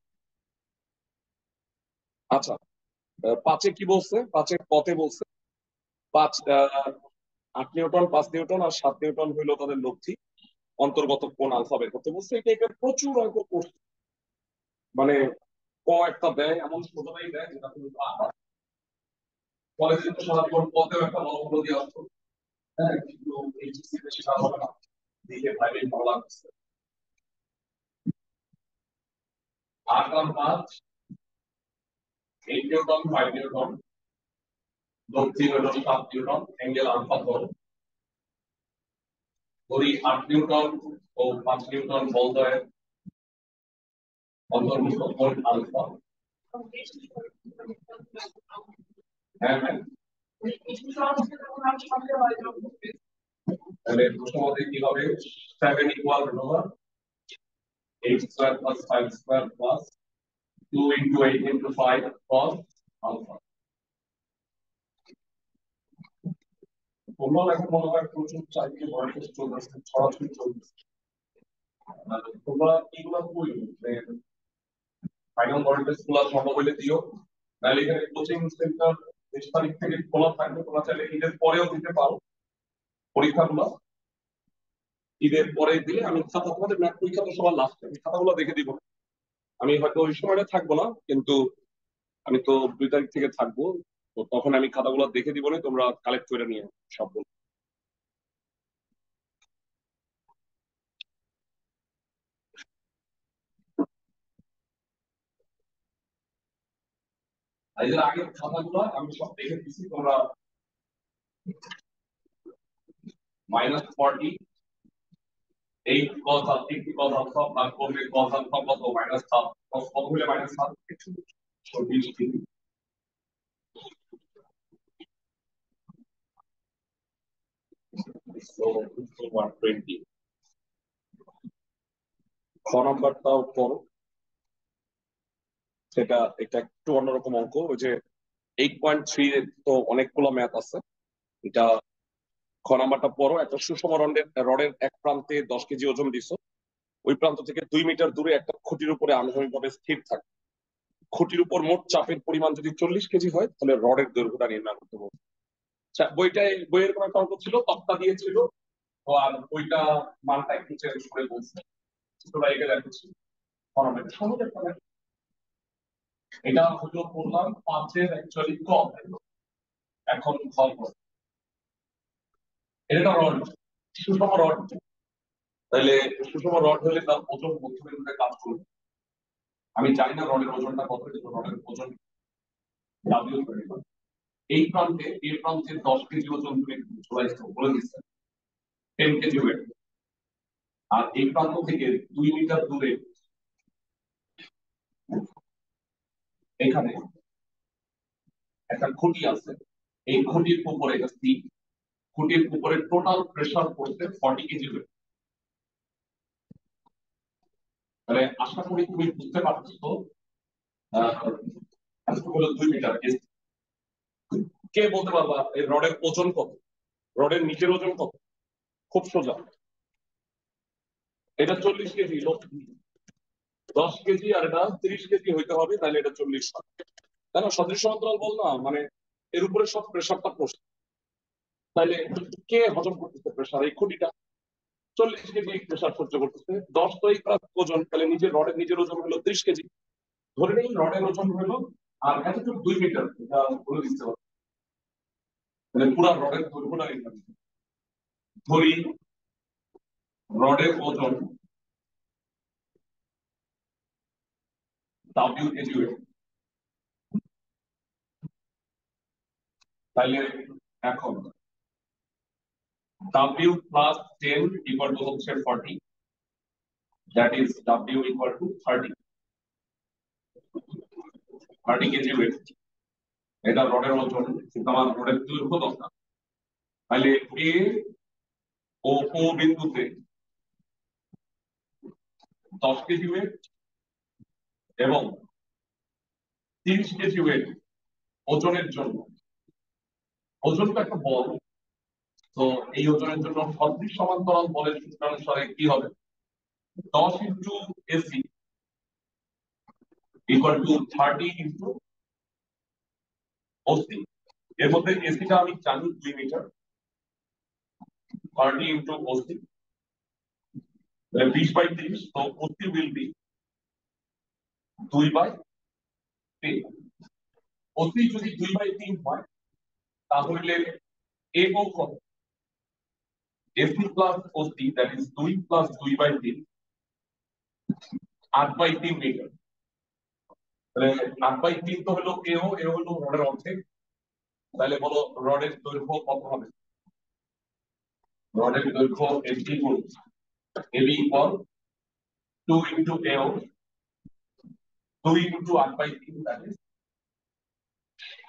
আচ্ছা, 5-এ কি বলছে? 5-এ কতে বলছে 5 8 নিউটন, 5 নিউটন আর 7 নিউটন হইলো তাদের লব্ধি, অন্তর্গত কোণ আলফা বের করতে বলছে। এটা প্রচুর অঙ্ক করছে, মানে ক একটা দেয়, এমন সোজাটাই দেয় যেটা তুমি কলেজে তো সাধারণ পথেও একটা লম্ব দিয়ে আসতো। হ্যাঁ, কিন্তু এইচএসসি তে সেটা হবে না, দেখে ভাই ভালো লাগছে। 8 আর 5 8 নিউটন 5 নিউটন, লব্ধি হলো 7 নিউটন, অ্যাঙ্গেল আলফা ধরো। ধরি 8 নিউটন ও 5 নিউটন বল দেয়, অন্তর্ভুক্ত কোণ আলফা। হ্যাঁ হ্যাঁ, তাহলে প্রশ্ন মতে কি হবে? 7 equal rover 8 square plus 5 square plus 2 into 8 into 5 cos alpha। তোমরা এখন মনে হয় প্রচুর চাকরি বয়স চলতেছে, ছড়াছড়ি চলতেছে, তোমরা এগুলো কই ফাইনাল বয়স গুলো সম্ভব হইলে দিও, নাহলে এখানে কোচিং সেন্টার 30 তারিখ থেকে খোলা থাকবে, তোমরা চাইলে ঈদের পরেও দিতে পারো পরীক্ষাগুলো। ঈদের পরে দিলে আমি খাতা, তোমাদের ম্যাথ পরীক্ষা তো সবার লাস্টে, আমি খাতাগুলো দেখে দিব। আমি হয়তো ওই সময়টা থাকবো না, কিন্তু আমি তো 2 তারিখ থেকে থাকবো, তো তখন আমি খাতাগুলো দেখে দিব না, তোমরা কালেক্ট করে নিয়ে সবগুলো। এর আগের খাতাগুলো আমি সব দেখে দিচ্ছি, তোমরা -40 8 cos alpha 80 cos alpha ভাগ করবে cos alpha কত -7, cos কত হলে -7 so 20 ডিগ্রি। so 120। খ নাম্বারটাও করো, সেটা এটা একটু অন্যরকম অঙ্ক। ওই যে 8.3 তো অনেকগুলো ম্যাথ আছে, এটা খ নাম্বারটা পড়ো। একটা সুষম রডের এক প্রান্তে 10 কেজি ওজন দিছো, ওই প্রান্ত থেকে 2 মিটার দূরে একটা খুঁটির উপরে আনুভূমিকভাবে স্থির থাকে। খুঁটির উপর মোট চাপের পরিমাণ যদি 40 কেজি হয়, তাহলে রডের দৈর্ঘ্যটা নির্ণয় করতে হবে। আচ্ছা, বইয়ের কোনো একটা অঙ্ক ছিল, তক্তা দিয়েছিল, আর ওইটা মানটা একটু চেঞ্জ করে বলছে, তোমরা একে দেখেছি সহজ একটা ম্যাথ। এটা হলো করলাম 5-এর অ্যাকচুয়ালি কম। এখন ফল করো, এটা রড, সুষম রড, তাহলে সুষম রড হলে তার ওজন মধ্যবিন্দুতে কাজ করবে। আমি জানি না রডের ওজনটা কত, কিন্তু রডের ওজন ডাব্লিউ ধরে নিলাম। এই প্রান্তে এই প্রান্তে 10 কেজি ওজন তুমি বলে দিচ্ছে 10 কেজি ওয়েট, আর এই প্রান্ত থেকে 2 মিটার দূরে এখানে একটা খুঁটি আছে, এই খুঁটির উপরে খুঁটির উপরে টোটাল প্রেসার পড়ছে 40 কেজি ওয়েট। তাহলে আশা করি তুমি বুঝতে পারছো হলো 2 মিটার। কে বলতে পারবা এই রডের ওজন কত? রডের নিচের ওজন কত? খুব সোজা, এটা 40 কেজি, 10 কেজি, আর এটা 30 কেজি হইতে হবে, তাহলে এটা 40 বার। তাই না? সদৃশ সমান্তরাল বল না, মানে এর উপরে সব প্রেশারটা পড়ছে, তাহলে কে হজম করতেছে প্রেশার? এই খুঁটিটা 40 কেজি প্রেশার সহ্য করতেছে, 10 তো এই ওজন, তাহলে নিজের রডের নিজের ওজন হলো 30 কেজি। ধরে নেই রডের ওজন হলো, আর এতটুকু 2 মিটার, এটা বলে দিতে হবে, মানে পুরো রডের দৈর্ঘ্যটা এখানে। ধরি রডের ওজন WKG, তাহলে এখন W প্লাস 10 ইকুয়াল টু হচ্ছে 40, that is W equal to 30 kg weight. এটা রডের ওজন, কিন্তু আমার রডের দৈর্ঘ্য দরকার। তাহলে এ ও ও বিন্দুতে 10 কেজি ওয়েট এবং 30 কেজি ওয়েট ওজনের জন্য, ওজনটা একটা বল, তো এই ওজনের জন্য সদৃশ সমান্তরাল বলের সূত্রানুসারে কি হবে? 10 into AC equal to 30 into OC. এর মধ্যে এসিটা আমি জানি 2 মিটার, 30 ইন্টু ওসি 20/30, তো ওসি উইল বি 2/3। ওসি যদি 2/3 হয়, তাহলে এ ও কত? AC plus OC, that is 2 plus 2/3, 8/3 metre. তাহলে 8/3 তো হলো এও, এ হলো রডের অর্ধেক, তাহলে বলো রডের দৈর্ঘ্য কত হবে? রডের দৈর্ঘ্য এবি গুণ AB equal 2 into AO, 2 into 8/3, that is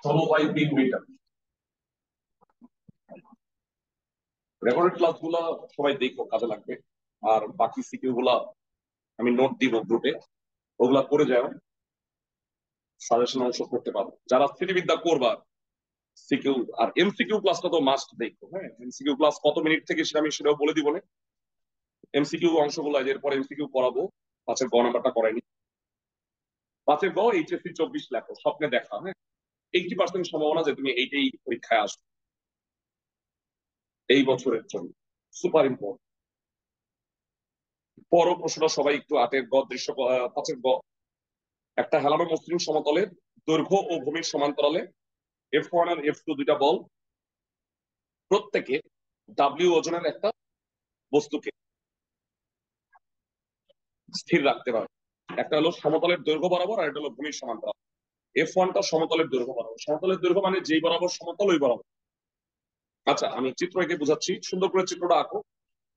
16/3 metre. Recorded class গুলা সবাই দেখো, কাজে লাগবে। আর বাকি সিকিউ গুলা আমি নোট দিব গ্রুপে, ওগুলা করে যাও, সাজেশন অংশ করতে পারো যারা স্থিতিবিদ্যা করবা। সিকিউ আর এমসিকিউ ক্লাসটা তো মাস্ট দেখো। হ্যাঁ, এমসিকিউ ক্লাস কত মিনিট থেকে সেটা আমি সেটাও বলে দিব না। এমসিকিউ অংশগুলো এরপর এমসিকিউ করাবো। 5-এর গ নাম্বারটা করাইনি। 5-এর গ এইচএসসি 24 লেখো, স্বপ্নে দেখা। হ্যাঁ, 80% সম্ভাবনা যে তুমি এইটাই পরীক্ষায় আসবে এই বছরের জন্য, সুপার ইম্পর্টেন্ট। পর প্রশ্নটা সবাই একটু 8-এর গ দৃশ্য, 5-এর গ, একটা হেলানো মসৃণ সমতলের দৈর্ঘ্য ও ভূমির সমান্তরালে F1 আর F2 দুইটা বল প্রত্যেকে W ওজনের একটা বস্তুকে স্থির রাখতে পারে। একটা হলো সমতলের দৈর্ঘ্য বরাবর, আর একটা হলো ভূমির সমান্তরাল। F1টা সমতলের দৈর্ঘ্য বরাবর, সমতলের দৈর্ঘ্য মানে যেই বরাবর সমতল ওই বরাবর। আচ্ছা, আমি চিত্র এঁকে বুঝাচ্ছি, সুন্দর করে চিত্রটা আঁকো।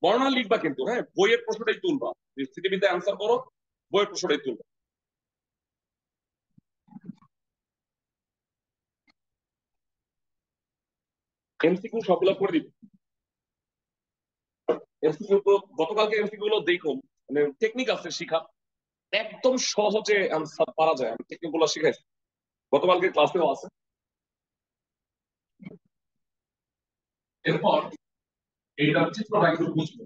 বর্ণনা লিখবা কিন্তু, হ্যাঁ, বইয়ের প্রশ্নটাই তুলবা। স্থিতিবিদ্যা অ্যান্সার করো, বইয়ের প্রশ্নটাই তুলবা। এমসিকিউ সবগুলো করে দিবি। এমসিকিউ তো গতকালকে এমসিকিউ গুলো দেখো, মানে টেকনিক আছে শিখা, একদম সহজে অ্যান্সার পারা যায়। আমি টেকনিক গুলো শিখাইছি, গতকালকে ক্লাসেও আছে। এরপর এইটার চিত্রটা একটু বুঝবো।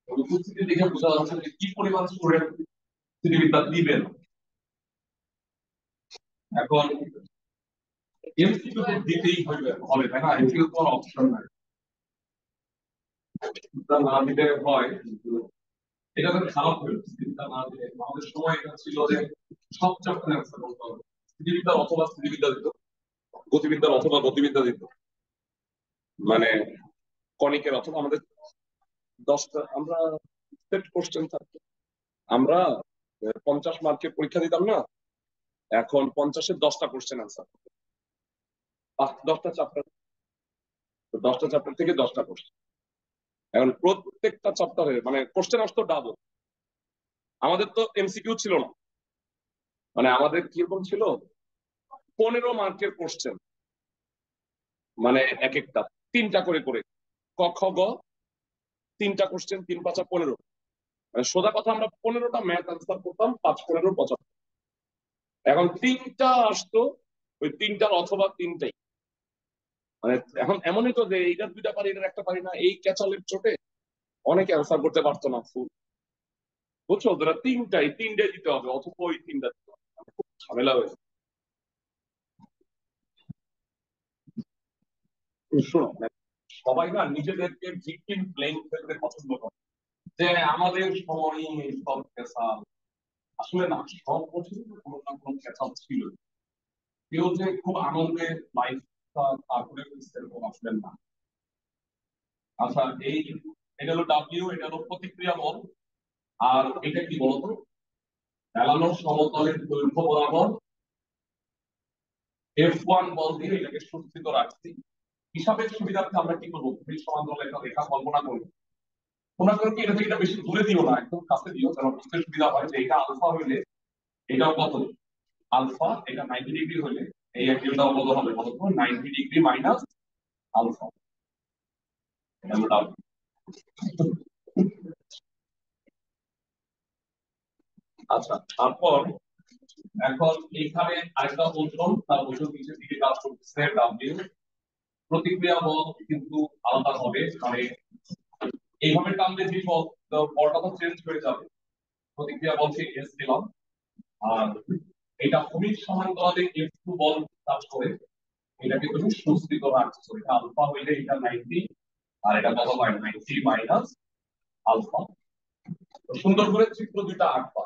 উপস্থিতি দেখে বোঝা যাচ্ছে যে কি পরিমাণ স্টুডেন্ট স্থিতিবিদ্যা দিবেন। এখন এমসিকিউ তো দিতেই হবে, তাই না? এমসিকিউ তো অপশন নাই, না দিতে হয়। কিন্তু এটা তো খারাপ হলো, স্থিতিবিদ্যা না দিলে। আমাদের সময় এটা ছিল যে সব চ্যাপ্টার অ্যান্সার করতে হবে, স্থিতিবিদ্যার অথবা স্থিতিবিদ্যা দিত, গতিবিদ্যার অথবা গতিবিদ্যা দিত, মানে কণিকের অথবা আমাদের 10টা আমরা সেট কোশ্চেন থাকতো। আমরা 50 মার্কের পরীক্ষা দিতাম না, এখন 50-এর 10টা কোশ্চেন আনসার, 10টা চ্যাপ্টার, 10টা চ্যাপ্টার থেকে 10টা কোশ্চেন। এখন প্রত্যেকটা চ্যাপ্টারে মানে কোশ্চেন আসতো ডাবল। আমাদের তো এমসিকিউ ছিল না, মানে আমাদের কিরকম ছিল, 15 মার্কের কোশ্চেন, মানে এক একটা 3টা করে করে, ক খ গ 3টা কোশ্চেন, 3 5 15, মানে সোজা কথা আমরা 15টা ম্যাথ আনসার করতাম 5 15 75। এখন 3টা আসতো, ওই 3টার অথবা 3টাই, মানে এখন এমনই তো যে এইটার 2টা পারি এটার একটা পারি না, এই ক্যাচালের চোটে অনেকে অ্যান্সার করতে পারতো না ফুল, বুঝছো? ওরা 3টাই দিতে হবে অথবা ওই 3টা দিতে হবে, খুব ঝামেলা হয়েছে। শোনো, মানে সবাই না নিজেদেরকে ভিকটিম ব্লেম করতে পছন্দ করে, যে আমাদের সময় এই সব ক্যাচাল। আসলে না, সব বছরই কোনো না কোনো ক্যাচাল ছিল। কেউ যে খুব আনন্দের লাইফ তারপরে সেরকম আসলে না। আচ্ছা, এটা হলো ডাব্লিউ, এটা হলো প্রতিক্রিয়া বল। আর এটা কি বলতো? ফেলানোর সমতলের দৈর্ঘ্য বরাবর F1 বল দিয়ে এটাকে সুস্থিত রাখছি। হিসাবের সুবিধার্থে আমরা কি করবো? সমান্তরাল একটা রেখা কল্পনা করবো। তোমরা করো কি, এটা থেকে এটা বেশি দূরে দিও না, একদম কাছে দিও, যেন বুঝতে সুবিধা হয় যে এটা আলফা হইলে এটাও কত আলফা, এটা 90 ডিগ্রি হলে এই অ্যাঙ্গেলটাও কত হবে বলতো? 90 ডিগ্রি মাইনাস আলফা। আচ্ছা, তারপর এখন এখানে আরেকটা ওজন, তার ওজন নিচের দিকে কাজ করতেছে ডাব্লিউ। প্রতিক্রিয়া বল কিন্তু আলাদা হবে, মানে এইভাবে টানলে যে বলটা তো চেঞ্জ হয়ে যাবে। প্রতিক্রিয়া বলছে এস দিলাম, আর এটা ভূমির সমান্তরালে F2 বল কাজ করে, এটাকে তুমি সুস্থিত রাখছো। এটা আলফা হইলে এটা 90, আর এটা কত হয়? 90 মাইনাস আলফা। সুন্দর করে চিত্র দুইটা আঁকবা।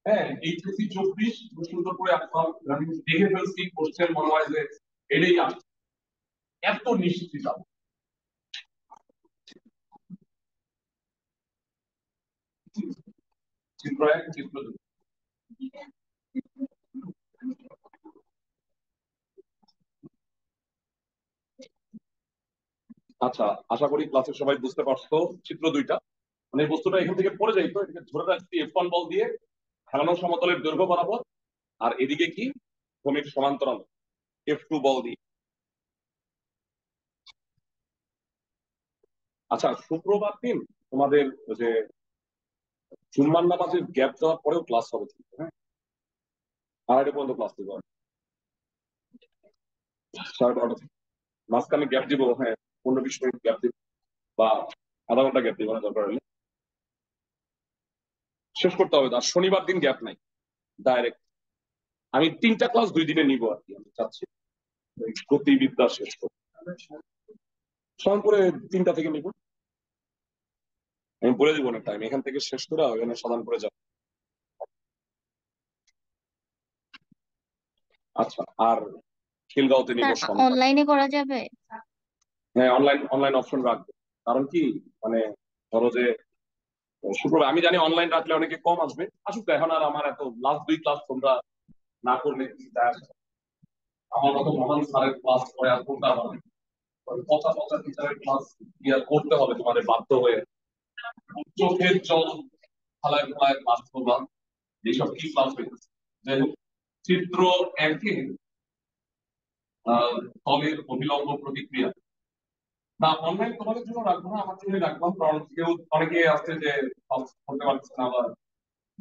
হ্যাঁ, এইচএসসি 24 সুন্দর করে আঁকবা। আমি দেখে ফেলছি কোশ্চেন, মনে হয় যে এটাই আসছে, এত নিশ্চিত। চিত্র 1 চিত্র 2। আচ্ছা, আশা করি ক্লাসের সবাই বুঝতে পারছো চিত্র 2টা। মানে এই বস্তুটা এখান থেকে পড়ে যাইতো, এটাকে ধরে রাখছি F1 বল দিয়ে খেলানো সমতলের দৈর্ঘ্য বরাবর, আর এদিকে কি ভূমির সমান্তরাল F2 বল দিয়ে। আচ্ছা, শুক্রবার দিন তোমাদের যে জুম্মার নামাজের গ্যাপ দেওয়ার পরেও ক্লাস হবে, হ্যাঁ? 2:30 পর্যন্ত ক্লাস দিব, 12:30 থেকে মাঝখানে গ্যাপ দিব, হ্যাঁ, 15-20 মিনিট গ্যাপ দিব, বা আধা ঘন্টা গ্যাপ দিব, না দরকার হলে শেষ করতে হবে। আর শনিবার দিন গ্যাপ নাই, ডাইরেক্ট আমি 3টা ক্লাস 2 দিনে নিব আর কি, আমি চাচ্ছি গতিবিদ্যা শেষ করব। সময় করে 3টা থেকে নিব, আমি বলে দিব না টাইম, এখান থেকে শেষ করে ওখানে সমাধান করে যাব। আচ্ছা, আর খিলগাঁওতে নিব স্যার সন্ধ্যা। অনলাইনে করা যাবে? হ্যাঁ, অনলাইন অনলাইন অপশন রাখবো। কারণ কি, মানে ধরো যে শুক্রবার আমি জানি অনলাইন রাখলে অনেকে কম আসবে, আসুক। এখন আর আমার এত লাস্ট 2 ক্লাস তোমরা না করলে কি যায় আসে? আমার মতো মহান স্যারের ক্লাস করে আর করতে হবে না। পচা পচা টিচারের ক্লাস ইয়ার করতে হবে তোমাদের বাধ্য হয়ে, চোখের জল ফালায় ফালায় ক্লাস করবা, এইসব কি ক্লাস হইতেছে? যাই হোক, চিত্র 1-এ তলের অভিলম্ব প্রতিক্রিয়া। না, অনলাইন তোমাদের জন্য রাখবো না, আমার জন্য রাখলাম, কারণ কেউ অনেকে আছে যে ক্লাস করতে পারছে না, আবার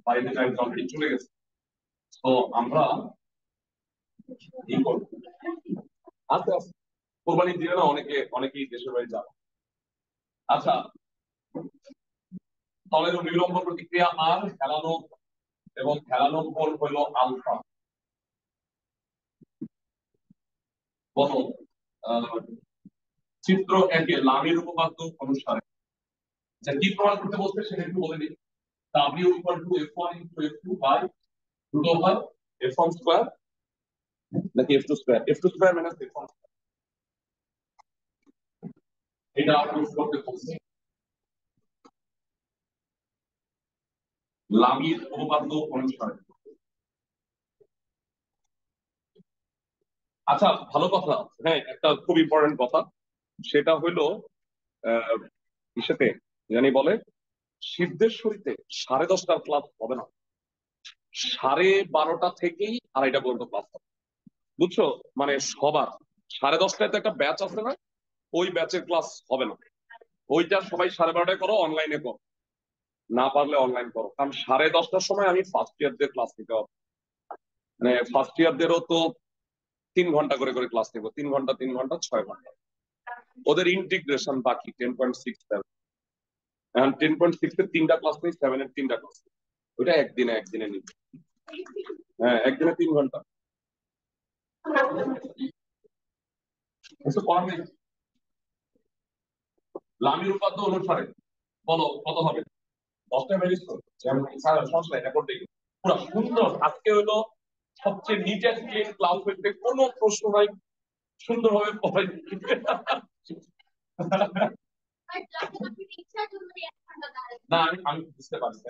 বাইরে টাইম অলরেডি চলে গেছে। তো আমরা কি করবো, আস্তে আস্তে কোরবানির দিনে না অনেকেই দেশের বাড়ি যাবে। আচ্ছা, তলের অভিলম্ব প্রতিক্রিয়া আর খেলানো, এবং খেলানো কোণ হলো আলফা। বলো, চিত্র 1-এ লামির উপপাদ্য অনুসারে যা কি প্রমাণ করতে বলছে সেটা একটু বলে দিই। W equal to F1 into F2 by root over F1 square নাকি F2 square, F2 square minus F1 square, এটা প্রুফ করতে বলছে লামির উপপাদ্য অনুসারে। আচ্ছা, ভালো কথা। হ্যাঁ, একটা খুব ইম্পর্টেন্ট কথা, সেটা হইলো ইসেতে জানি বলে সিদ্ধেশ্বরীতে 10:30টার ক্লাস হবে না, 12:30 থেকেই 2:30 পর্যন্ত ক্লাস হবে। বুঝছো? মানে সবার 10:30টায় তো একটা ব্যাচ আছে না, ওই ব্যাচের ক্লাস হবে না। ওইটা সবাই 12:30টায় করো, অনলাইনে করো, না পারলে অনলাইন করো, কারণ 10:30টার সময় আমি ফার্স্ট ইয়ারদের ক্লাস নিতে হবে। মানে ফার্স্ট ইয়ারদেরও তো 3 ঘন্টা করে করে ক্লাস নেবো, 3 ঘন্টা 3 ঘন্টা 6 ঘন্টা। ওদের ইন্টিগ্রেশন বাকি 10.6, এখন 10.6 এর 3টা ক্লাস নেই, 7 এর 3টা ক্লাস, ওইটা একদিনে একদিনে নিবে। হ্যাঁ, একদিনে 3 ঘন্টা। কিছু করার নেই। লামির উপাত্ত অনুসারে বলো কত হবে? 10টায় বেরিয়েছ সমস্যা নাই, রেকর্ড দেখি পুরো সুন্দর। আজকে হলো সবচেয়ে নিট অ্যান্ড ক্লিন ক্লাস হইতে, কোনো প্রশ্ন নাই, সুন্দরভাবে পড়াই। না, আমি বুঝতে পারছি।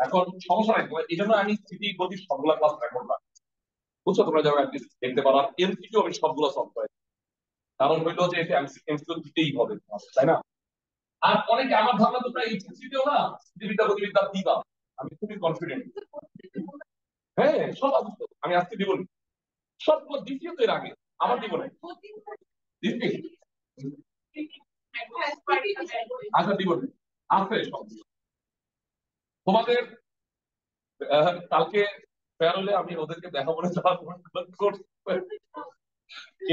এখন সমস্যা নাই, এই জন্য আমি স্মৃতি গতি সবগুলা ক্লাস রেকর্ড রাখি, বুঝছো? তোমরা যারা দেখতে পারো। এমসিকিউ আমি সবগুলো সলভ করি, কারণ হইলো যে এটা এমসিকিউ দিতেই হবে, তাই না? আর অনেকে আমার ধারণা তোমরা এইচএসসিতেও না স্থিতিবিদ্যা গতিবিদ্যা দিবা, আমি খুবই কনফিডেন্ট। হ্যাঁ, সব আছে তো। আমি আজকে দিব না, সবগুলো দ্বিতীয় তো এর আগে আমার দিব না। আচ্ছা, দিব না, আছে সব তোমাদের। কালকে ফেয়ারওয়েলে আমি ওদেরকে দেখা বলে যাওয়ার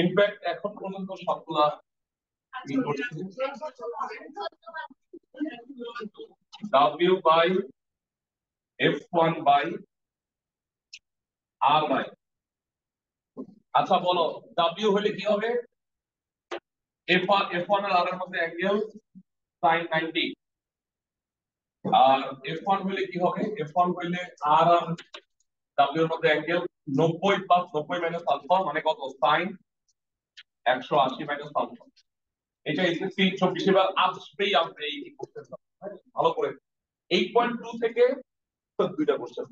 ইনফ্যাক্ট এখন পর্যন্ত সবগুলা W by F1 by R by. আচ্ছা বলো, W হলে কি হবে? F1 আর R এর মধ্যে অ্যাঙ্গেল sin 90। আর F1 হলে কি হবে? F1 হইলে R আর W এর মধ্যে অ্যাঙ্গেল 90 প্লাস 90 মাইনাস আলফা, মানে কত? sin 180 minus alpha. এটা এসএসসি 24 এবার আসবেই, আসবে এই কোশ্চেনটা ভালো করে। 8.2 থেকে দুইটা কোশ্চেন,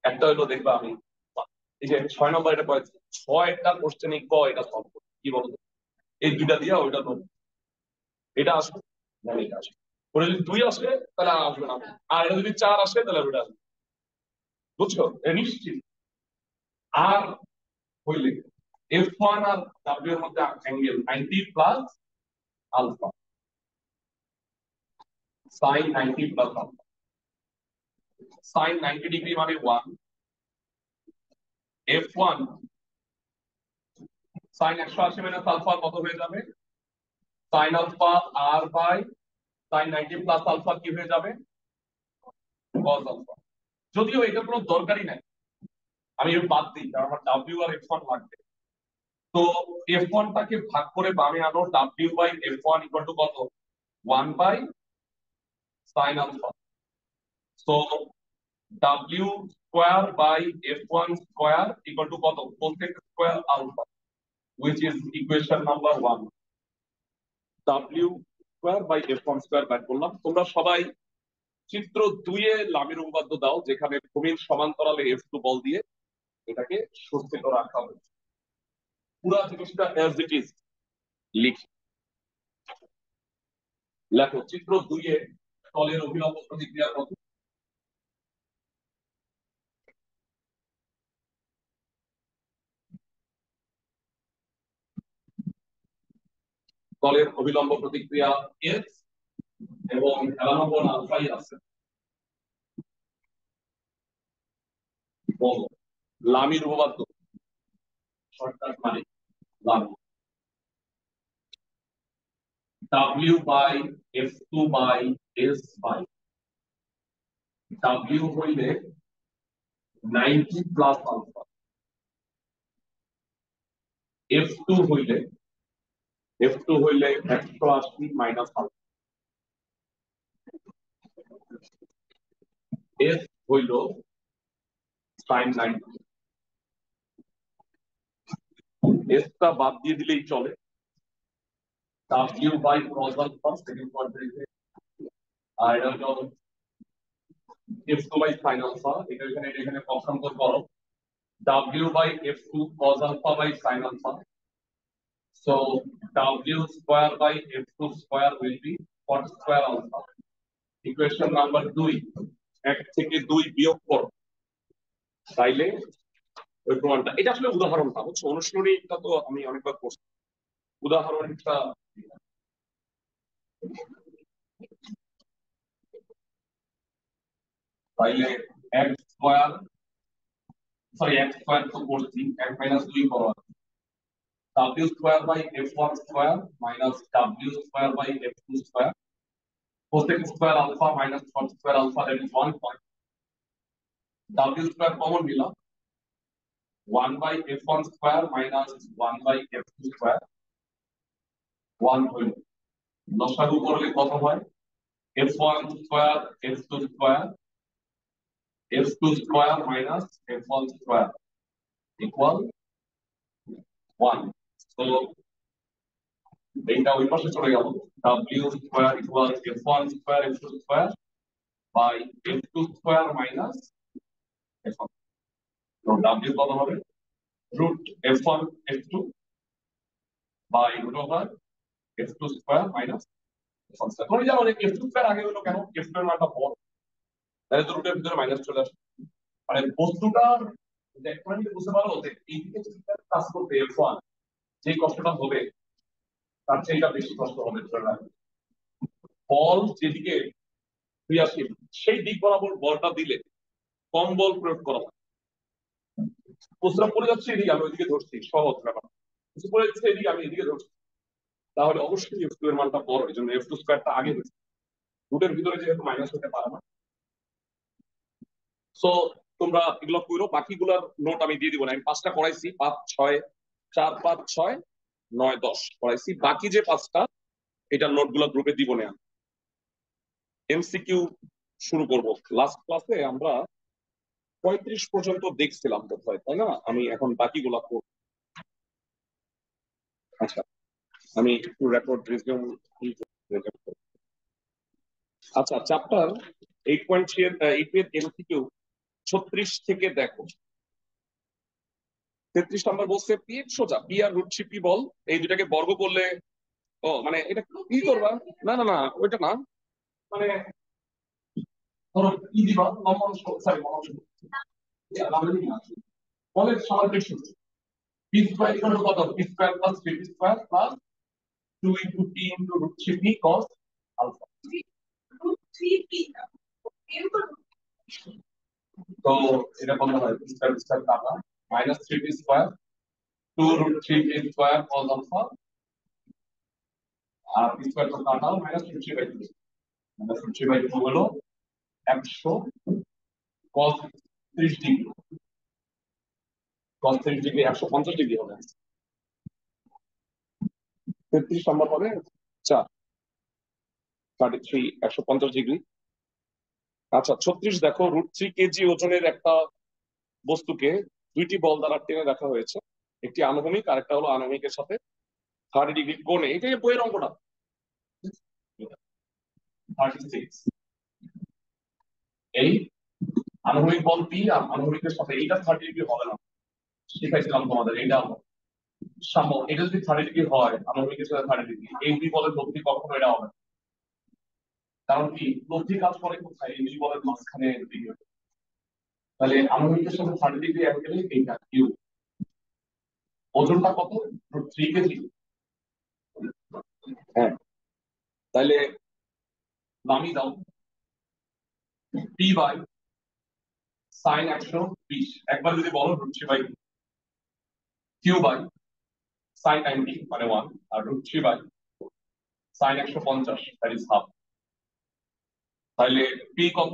একটা হলো দেখবা আমি এই যে 6 নম্বর এটা কয়েছে, 6টা কোশ্চেনই ক এটা সলভ করতে, কি বলতো? এই দুইটা দিয়া ওইটা তো এটা আসবে না, এটা আসবে। ওটা যদি 2 আসে তাহলে আর আসবে না, আর এটা যদি 4 আসে তাহলে ওটা আসবে, বুঝছো? এটা নিশ্চিত। আর হইলে F1 আর W এর মধ্যে angle 90 plus alpha, sin 90 plus alpha. sin 90 degree মানে 1। F1 sin 180 মাইনাস আলফা কত হয়ে যাবে? sin alpha R by sin 90 plus alpha কি হয়ে যাবে? cos alpha. যদিও এটা কোনো দরকারই নাই, আমি বাদ দিই, কারণ আমার W আর F1 লাগবে। তো F1 টাকে ভাগ করে বামে আনো, W by F1 equal to কত? 1 by sin alpha. So W square by F1 square equal to কত? cosec square alpha, which is equation number 1। W square by F1 square বের করলাম। তোমরা সবাই চিত্র 2 এ লামির উপপাদ্য দাও, যেখানে ভূমির সমান্তরালে F2 বল দিয়ে এটাকে সজ্জিত রাখা হয়েছে। পুরা জিনিসটা অ্যাজ ইট ইজ লিখি। লেখো চিত্র 2 এ তলের অভিলম্ব প্রতিক্রিয়া কত? তলের অভিলম্ব প্রতিক্রিয়া S এবং হেলানো কোণ আলফাই আছে। বলো লামির উপপাদ্য শর্টকাট মানে Lamy W by F2 by S by W হইলে 90 প্লাস আলফা, F2 হইলে 180 মাইনাস আলফা, S হইল sin 90। S টা বাদ দিয়ে দিলেই চলে। W by cos alpha second কোয়াড্রেন্টে, আর এটা হলো F2 বাই sin আলফা, এটা এখানে পক্ষান্তর করো, W by F2 cos alpha by sin alpha. So W square by F2 square will be cot square alpha. Equation number 2, 1 থেকে 2 বিয়োগ করো, তাইলে ওই প্রমাণটা, এটা আসলে উদাহরণটা হচ্ছে, অনুশীলনীটা তো আমি অনেকবার করছি, উদাহরণটা তাইলে x square, sorry x square তো করছি, এক minus 2 power w square by f1 square minus w square by f2 square cosec square alpha minus cot square alpha, that is 1 point. w square common নিলাম, 1 by f1 square minus 1 by f2 square, 1 হইল। লসাগু করলে কত হয়? f1 square f2 square, f2 square minus f1 square equal 1। তো এইটা ওই পাশে চলে গেল, w square equal f1 square f2 square by f2 square minus f1। তো w কত হবে? Root f1 f2 by root over f2 square minus f1 square. তোমরা জানো যে f2 স্কোয়ার আগে হলো কেন? f2 এর মানটা বড়, তাহলে তো রুটের ভিতরে মাইনাস চলে আসে। মানে বস্তুটার দেখতে বুঝতে পারো যে এইদিকে যদি কাজ করতে f1 যে কষ্টটা হবে তার চেয়ে এটা বেশি কষ্ট হবে। বল যেদিকে ক্রিয়াশীল সেই দিক বরাবর বলটা দিলে কম বল প্রয়োগ করা হয়। বস্তুটা পড়ে যাচ্ছে এদিকে, আমি ওইদিকে ধরছি, সহজ ব্যাপার। কিছু পড়ে যাচ্ছে এদিকে, আমি এদিকে ধরছি, তাহলে অবশ্যই f2 এর মানটা বড়, এই জন্য f2 স্কোয়ারটা আগে হয়েছে। রুটের ভিতরে যেহেতু মাইনাস হতে পারে না, সো তোমরা এগুলো করো। বাকিগুলোর নোট আমি দিয়ে দিব না, আমি 5টা করাইছি, 5 6 4 5 6 9 10 করাইছি। বাকি যে 5টা এটার নোটগুলো গ্রুপে দিব না। এমসিকিউ শুরু করব। লাস্ট ক্লাসে আমরা 35 পর্যন্ত দেখছিলাম বোধহয়, তাই না? আমি এখন বাকিগুলো করব। আচ্ছা, আমি একটু রেকর্ড রিজিউম। আচ্ছা, চ্যাপ্টার 8.3 এর এমসিকিউ 36 থেকে দেখো। 33 নাম্বার বলছে পি সোজা পি আর রুট 3 পি বল এই দুটাকে বর্গ করলে, ও মানে এটা কি করবা? না না না, ওইটা না, মানে ধরো কি দিবা, লম্বন সরি বলের সামান্য সূত্র পি স্কয়ার ইকুয়াল টু কত? P square plus 3 square plus 2 into P into root 3 P cos alpha. Root 3 P তো এটা কত হয়? পি স্কয়ার স্কয়ার কাটা minus 3 P square 2 root 3 P square cos alpha, আর পি স্কয়ার তো কাটাও, minus 3/2, minus 3/2 হলো 100 cos 30 degree, cos 30 degree 150 degree হবে। 33 নম্বর হবে 4 33 150 ডিগ্রি। আচ্ছা 36 দেখো, রুট 3 কেজি ওজনের একটা বস্তুকে দুইটি বল দ্বারা টেনে রাখা হয়েছে, একটি আনুভূমিক আর একটা হলো আনুভূমিকের সাথে 30 ডিগ্রি কোণে। এটাই বইয়ের অঙ্কটা 36। এই আনুভূমিক বল পি আর আনুভূমিকের সাথে এইটা 30 ডিগ্রি হবে না, শিখাইছিলাম তোমাদের। এইটা সাম্য, এটা যদি 30 ডিগ্রি হয় আনুভূমিকের সাথে 30 ডিগ্রি, এই দুই বলের লব্ধি কখনো এটা হবে না। কারণ কি, লব্ধি কাজ করে কোথায়? এই দুই বলের মাঝখানে ডিগ্রি। তাহলে আনুভূমিকের সাথে 30 ডিগ্রি অ্যাঙ্গেলে এইটা কিউ। ওজনটা কত? 3 কেজি। হ্যাঁ, তাহলে নামিয়ে দাও পি বাই সাইন 120, একবার যদি বলো রুট 3 বাই কিউ বাই সাইন 90 মানে 1, আর root 3 by sine 150 that is half. তাহলে পি কত?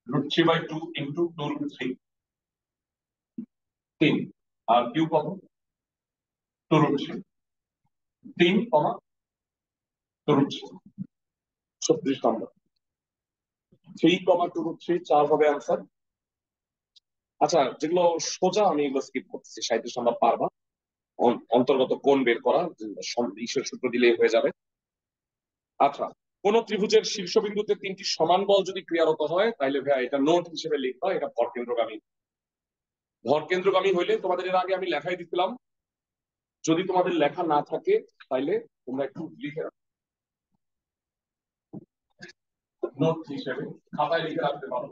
রুট 3 বাই 2 ইনটু 2 রুট 3, 3, আর কিউ কত? 2 root 3, 3 comma 2 root 3, 36 number. 3 comma 2 root 3 4 হবে आंसर। আচ্ছা, যেগুলো সোজা আমি এগুলো স্কিপ করতেছি, 37 নম্বর পারবা। অন্তর্গত কোণ বের করা ঈশ্বর সূত্র দিলেই হয়ে যাবে। আচ্ছা, কোন ত্রিভুজের শীর্ষবিন্দুতে 3টি সমান বল যদি ক্রিয়ারত হয়, তাহলে ভাইয়া এটা নোট হিসেবে লিখবা, এটা ভরকেন্দ্রগামী। ভরকেন্দ্রগামী হইলে তোমাদের এর আগে আমি লেখাই দিছিলাম, যদি তোমাদের লেখা না থাকে তাহলে তোমরা একটু লিখে রাখো, নোট হিসেবে খাতায় লিখে রাখতে পারো।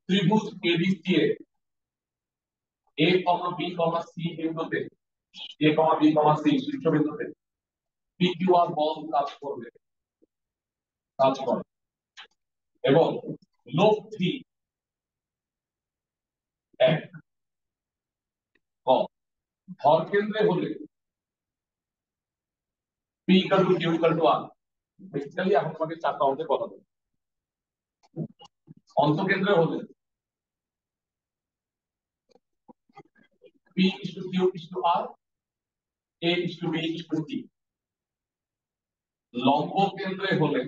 ত্রিভুজ এবিসি এ A comma B comma C বিন্দুতে A comma B comma C শীর্ষবিন্দুতে পি কিউ আর বল কাজ করে এবং লব্ধি এক ক ভর কেন্দ্রে হলে P equal to Q equal to R. Basically এখন তোমাকে চারটা অঙ্কের কথা বলবো। অন্তকেন্দ্রে হলে P is to Q is to R, A is to B is to C. লম্ব কেন্দ্রে হলে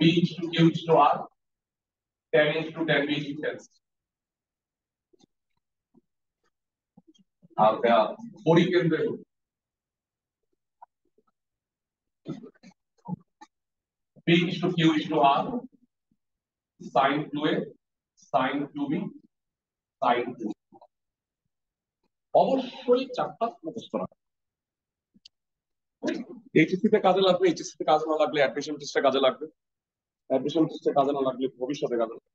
P is to Q is to R, tan is to tan B is to tan C. আর পরিকেন্দ্রে হলে P is to Q is to R, sin 2A, sin 2B, sin 2। অবশ্যই চারটা মুখস্থ রাখা। এইচএসসি তে কাজে লাগবে, এইচএসসি তে কাজে না লাগলে অ্যাডমিশন টেস্টে কাজে লাগবে, অ্যাডমিশন টেস্টে কাজে না লাগলে ভবিষ্যতে কাজে লাগবে।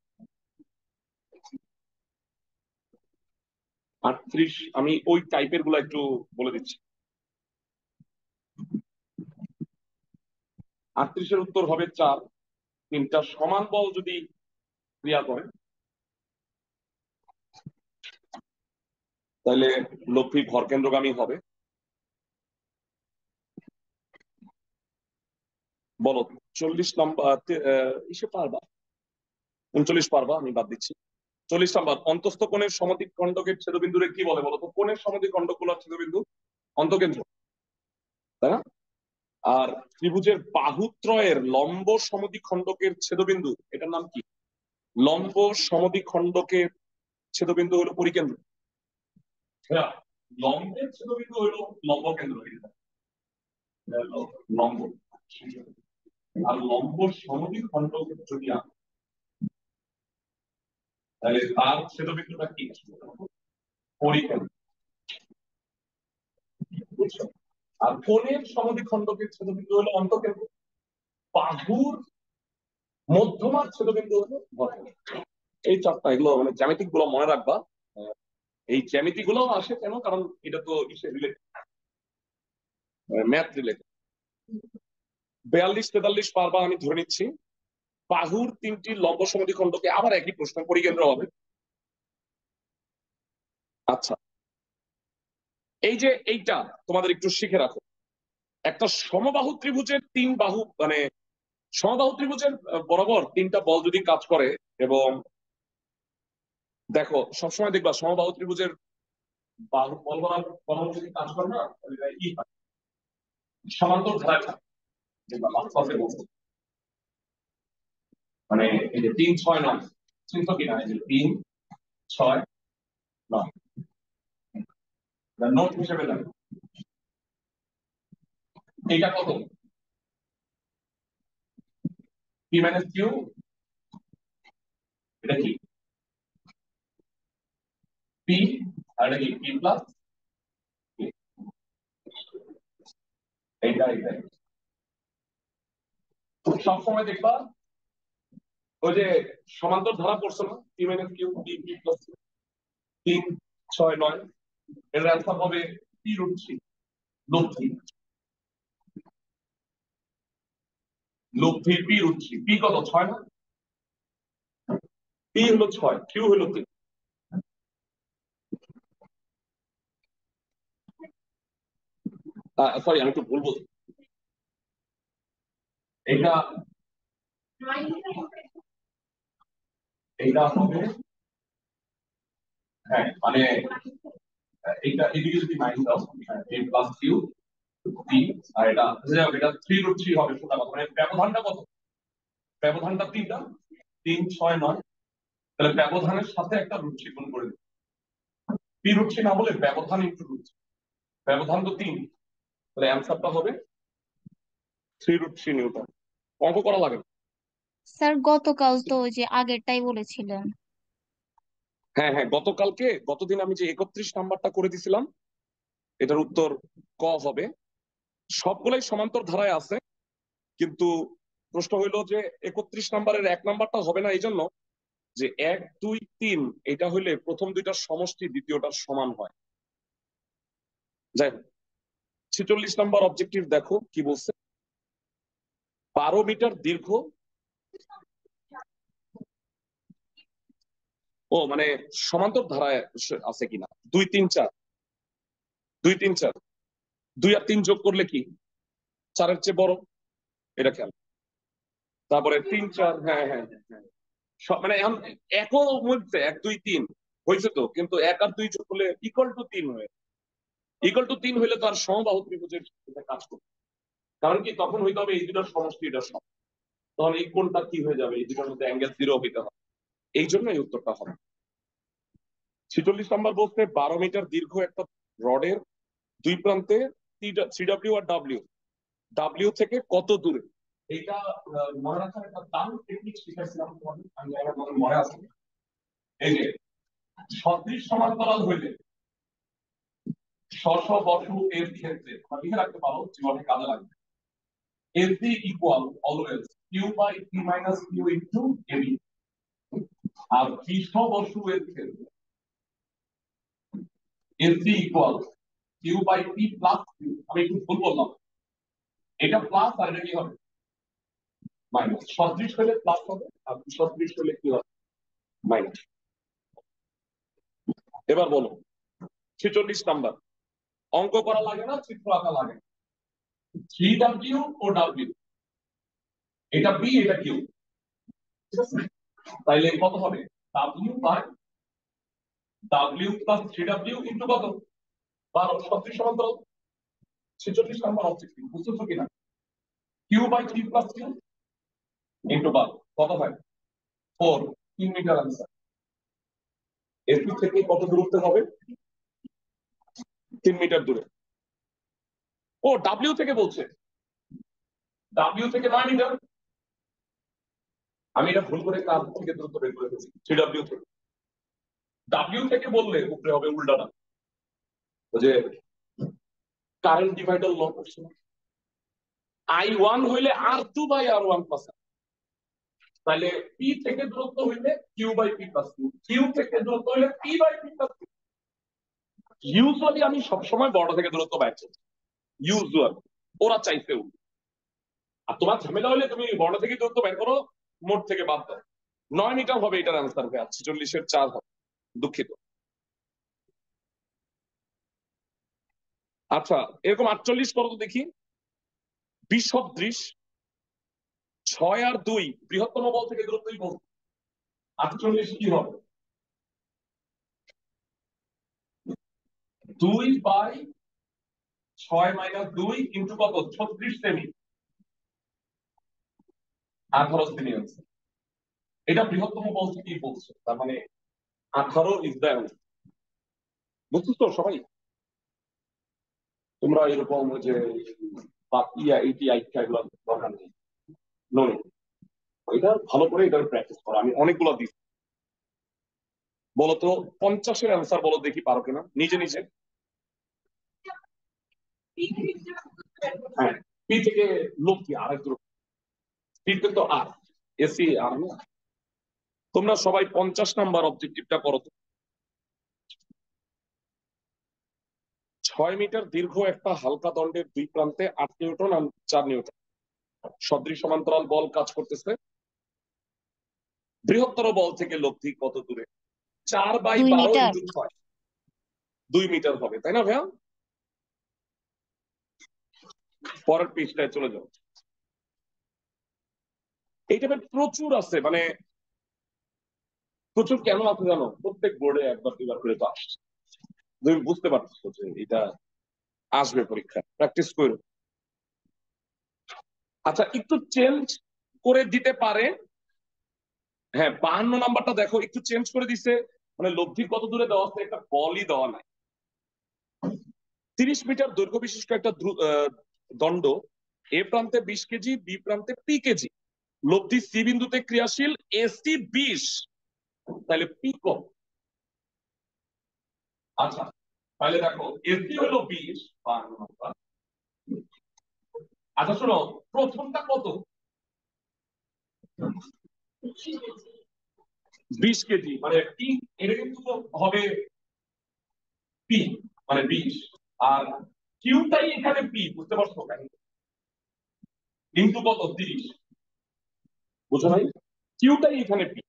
38 আমি ওই টাইপের গুলো একটু বলে দিচ্ছি। 38 উত্তর হবে 4। তিনটা সমান বল যদি ক্রিয়া করে তাহলে লব্ধি ভর কেন্দ্রগামী হবে। বলো 40 নম্বর ইসে পারবা? 39 পারবা, আমি বাদ দিচ্ছি। 40 নম্বর, অন্তস্থ কোণের সমদ্বিখণ্ডকের ছেদবিন্দুরে কি বলে বলো তো? কোণের সমদ্বিখণ্ডকগুলোর ছেদবিন্দু অন্তকেন্দ্র, তাই না? আর ত্রিভুজের বাহুত্রয়ের লম্ব সমদ্বিখণ্ডকের ছেদবিন্দু, এটার নাম কি? লম্ব সমদ্বিখণ্ডকের ছেদবিন্দু হলো পরিকেন্দ্র। লম্বের ছেদবিন্দু হলো লম্ব কেন্দ্র, লম্ব। আর লম্ব সমদ্বিখণ্ডকের যদি তাহলে তার ছেদবিন্দুটা কি? পরিকেন্দ্র। বুঝছো? আর কোণের সমদ্বিখণ্ডকের ছেদবিন্দু হলো অন্তকেন্দ্র। বাহুর মধ্যমার ছেদবিন্দু হলো ভরকেন্দ্র। এই চারটা, এগুলো মানে জ্যামিতিক গুলো মনে রাখবা। এই জ্যামিতি গুলো আসে কেন? কারণ এটা তো ইসে রিলেটেড, ম্যাথ রিলেটেড। 42-43 পারবা আমি ধরে নিচ্ছি। বাহুর তিনটি লম্ব সমদ্বিখণ্ডকে আবার একই প্রশ্ন, পরিকেন্দ্র হবে। আচ্ছা, এই যে এইটা তোমাদের একটু শিখে রাখো। একটা সমবাহু ত্রিভুজের তিন বাহু মানে সমবাহু ত্রিভুজের বরাবর তিনটা বল যদি কাজ করে, এবং দেখো সবসময় দেখবা সমবাহু ত্রিভুজের বাহু বল বরাবর যদি কাজ করে না, কি হয়? সমান্তর ধারায় থাকে। দেখবা মানে এই যে 3-6-9 চিন্তা কিনা, এই যে 3-6-9 নোট হিসেবে জানো এটা কত? পি মাইনাস কিউ, এটা কি পি, আর এটা কি পি প্লাস, এইটা এইটা সবসময় দেখবা ওই যে সমান্তর ধারা পড়ছো না, P minus Q P P plus 3-6-9, এর অ্যান্সার হবে পি রুট 3। লব্ধি লব্ধি পি রুট 3। পি কত? 6 না? পি হলো 6, কিউ হলো 3। সরি, আমি একটু ভুল বলছি। এটা এইটা হবে, হ্যাঁ মানে এইটা এদিকে যদি মাইনাস দাও, এ প্লাস কিউ পি, আর এটা এটা 3 রুট 3 হবে। সোজা কথা, মানে ব্যবধানটা কত? ব্যবধানটা 3টা, 3-6-9। তাহলে ব্যবধানের সাথে একটা রুট 3 গুণ করে দিই। পি রুট 3 না বলে ব্যবধান ইনটু রুট 3। ব্যবধান তো 3, তাহলে অ্যান্সারটা হবে 3 রুট 3 নিউটন। অঙ্ক করা লাগে না। স্যার গতকাল তো ওই যে আগেরটাই বলেছিলেন। হ্যাঁ হ্যাঁ, গতদিন আমি যে 31 নাম্বারটা করে দিছিলাম, এটার উত্তর ক হবে। সবগুলাই সমান্তর ধারায় আছে, কিন্তু প্রশ্ন হইলো যে 31 নাম্বারের 1 নাম্বারটা হবে না এই জন্য যে 1 2 3 এটা হইলে প্রথম দুইটার সমষ্টি দ্বিতীয়টার সমান হয়। যাই হোক, 46 নাম্বার অবজেক্টিভ দেখো কি বলছে। 12 মিটার দীর্ঘ, ও মানে সমান্তর ধারায় আছে কিনা, 2 3 4, 2 3 4, 2 আর 3 যোগ করলে কি 4 এর চেয়ে বড়, এটা খেয়াল। তারপরে 3 4, হ্যাঁ হ্যাঁ হ্যাঁ, মানে এখন একও মধ্যে 1 2 3 হয়েছে তো, কিন্তু 1 আর 2 যোগ করলে ইকুয়াল টু 3 হয়ে, ইকুয়াল টু 3 হইলে তো আর সমবাহু ত্রিভুজের এটা কাজ করবে, কারণ কি তখন হইতে হবে এই দুটোর সমষ্টি এটা সম, তখন এই কোণটা কি হয়ে যাবে, এই দুটোর মধ্যে অ্যাঙ্গেল 0 হইতে হবে, এই জন্য এই উত্তরটা হবে। 46 নাম্বার বলতে 12 মিটার দীর্ঘ একটা রডের দুই প্রান্তে সিডব্লিউ আর ডাব্লিউ থেকে কত দূরে, এইটা মনে রাখার একটা দারুণ টেকনিক শিখেছিলাম তোমাদের, আমি আমার মনে আছে। এই যে সদৃশ সমান্তরাল হইলে স্ব বসু এর ক্ষেত্রে লিখে রাখতে পারো, জীবনে কাজে লাগবে। AC equal always Q by P minus Q into AB, আর পৃষ্ঠ বসু এর ক্ষেত্রে AC equal Q by P plus Q. আমি একটু ভুল বললাম, এটা প্লাস আর এটা কি হবে মাইনাস। সদৃশ হলে প্লাস হবে আর সদৃশ হলে কি হবে মাইনাস। এবার বলো 46 নাম্বার, অঙ্ক করা লাগে না, চিত্র আঁকা লাগে। 3W ও W, এটা বি এটা কিউ, ঠিক আছে? তাইলে কত হবে W by W plus 3W into কত 12, সদৃশ সমান্তরাল। 46 নাম্বার অবজেক্টিভ বুঝতেছো কিনা? Q by 3 plus Q into 12 কত হয় 4, 3 মিটার आंसर। এসি থেকে কত দূরত্ব হবে 3 মিটার দূরে। ও ডাব্লিউ থেকে বলছে, ডাব্লিউ থেকে 9 মিটার। আমি এটা ভুল করে কার থেকে দূরত্ব বের করে ফেলছি, 3W থেকে। ডাব্লিউ থেকে বললে উপরে হবে উল্টাটা, ওই যে কারেন্ট ডিভাইডার ল করছে না, I1 হইলে R2 বাই R1 প্লাস, তাহলে P থেকে দূরত্ব হইলে Q by P plus Q, Q থেকে দূরত্ব হইলে P by P plus Q। Usually আমি সবসময় বড় থেকে দূরত্ব বাইর করি, ইউজুয়াল, ওরা চাইছে। আর তোমার ঝামেলা হলে তুমি বড় থেকে দূরত্ব বের করো, মোট থেকে বাদ দাও। 9 মিটার হবে এটার আনসার, 46-এর 4 হবে, দুঃখিত। আচ্ছা এরকম 48 করো তো দেখি। বিসদৃশ 6 আর 2 বৃহত্তম বল থেকে দূরত্বই বল, 48 কি হবে 2 বাই 6 মাইনাস 2 ইনটু কত 36 সেমি, 18 সেমি আছে। এটা বৃহত্তম বল থেকেই বলছে, তার মানে 18 ইজ দ্য অ্যান্সার। বুঝছো তো সবাই? তোমরা এরকম যে ইয়া এইটি আইটা এগুলো দরকার নেই, নয় এটা ভালো করে এটার প্র্যাকটিস করো। আমি অনেকগুলো দিচ্ছি, বলো তো 50-এর অ্যান্সার বলো দেখি পারো কিনা নিজে নিজে। হ্যাঁ পি থেকে লোক কি আরেক দূর, পি তো আর এসি আর না। তোমরা সবাই 50 নাম্বার অবজেক্টিভটা করো তো। 6 মিটার দীর্ঘ একটা হালকা দণ্ডের দুই প্রান্তে 8 নিউটন আর 4 নিউটন সদৃশ সমান্তরাল বল কাজ করতেছে। বৃহত্তর বল থেকে লব্ধি কত দূরে? 4 বাই 2 12 মিটার। ইন্টু 6, 2 মিটার হবে তাই না ভাইয়া? পরের পৃষ্ঠায় চলে যাও। এই টাইপের প্রচুর আছে, মানে প্রচুর কেন আছে জানো, প্রত্যেক বোর্ডে একবার দুবার করে তো আসছে, তুমি বুঝতে পারছো যে এটা আসবে পরীক্ষায়, প্র্যাকটিস করো। আচ্ছা একটু চেঞ্জ করে দিতে পারে, হ্যাঁ 52 নাম্বারটা দেখো একটু চেঞ্জ করে দিছে, মানে লব্ধি কত দূরে দেওয়া আছে, একটা বলই দেওয়া নাই। 30 মিটার দৈর্ঘ্য বিশিষ্ট একটা দণ্ড, এ প্রান্তে 20 কেজি বি প্রান্তে পি কেজি, লব্ধি সি বিন্দুতে ক্রিয়াশীল এসি 20, তাহলে পি কত? আচ্ছা তাহলে দেখো এসি হলো 20, 52 নাম্বার। আচ্ছা শোনো প্রথমটা কত, 20 কেজি মানে টি, এটা কিন্তু হবে পি মানে 20, আর কিউটাই এখানে পি, বুঝতে পারছো কিন্তু কত 30, বুঝো নাই? কিউটাই এখানে পি,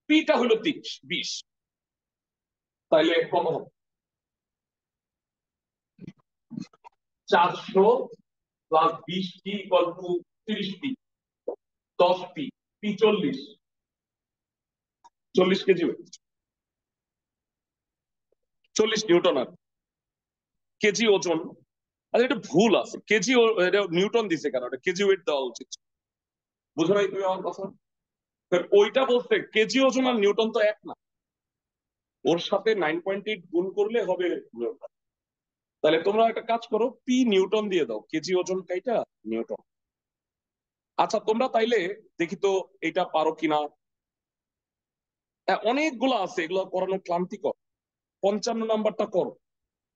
পিটা হলো 30, 20, তাইলে কত হবে? 400 plus 20 P equal to 30 P, 10 P, P 40, 40 kg, 40 newton. আর কেজি ওজন, আরে এটা ভুল আছে, কেজি এটা নিউটন দিছে কেন, এটা কেজি ওয়েট দেওয়া উচিত। বুঝো নাই তুমি আমার কথা? ওইটা বলতে কেজি ওজন আর নিউটন তো এক না, ওর সাথে 9.8 গুণ করলে হবে নিউটন। তাহলে তোমরা একটা কাজ করো, পি নিউটন দিয়ে দাও, কেজি ওজন কাইটা নিউটন। আচ্ছা তোমরা তাইলে দেখি তো এটা পারো কিনা। অনেকগুলো আছে, এগুলো করানো ক্লান্তিকর। 55 নাম্বারটা করো,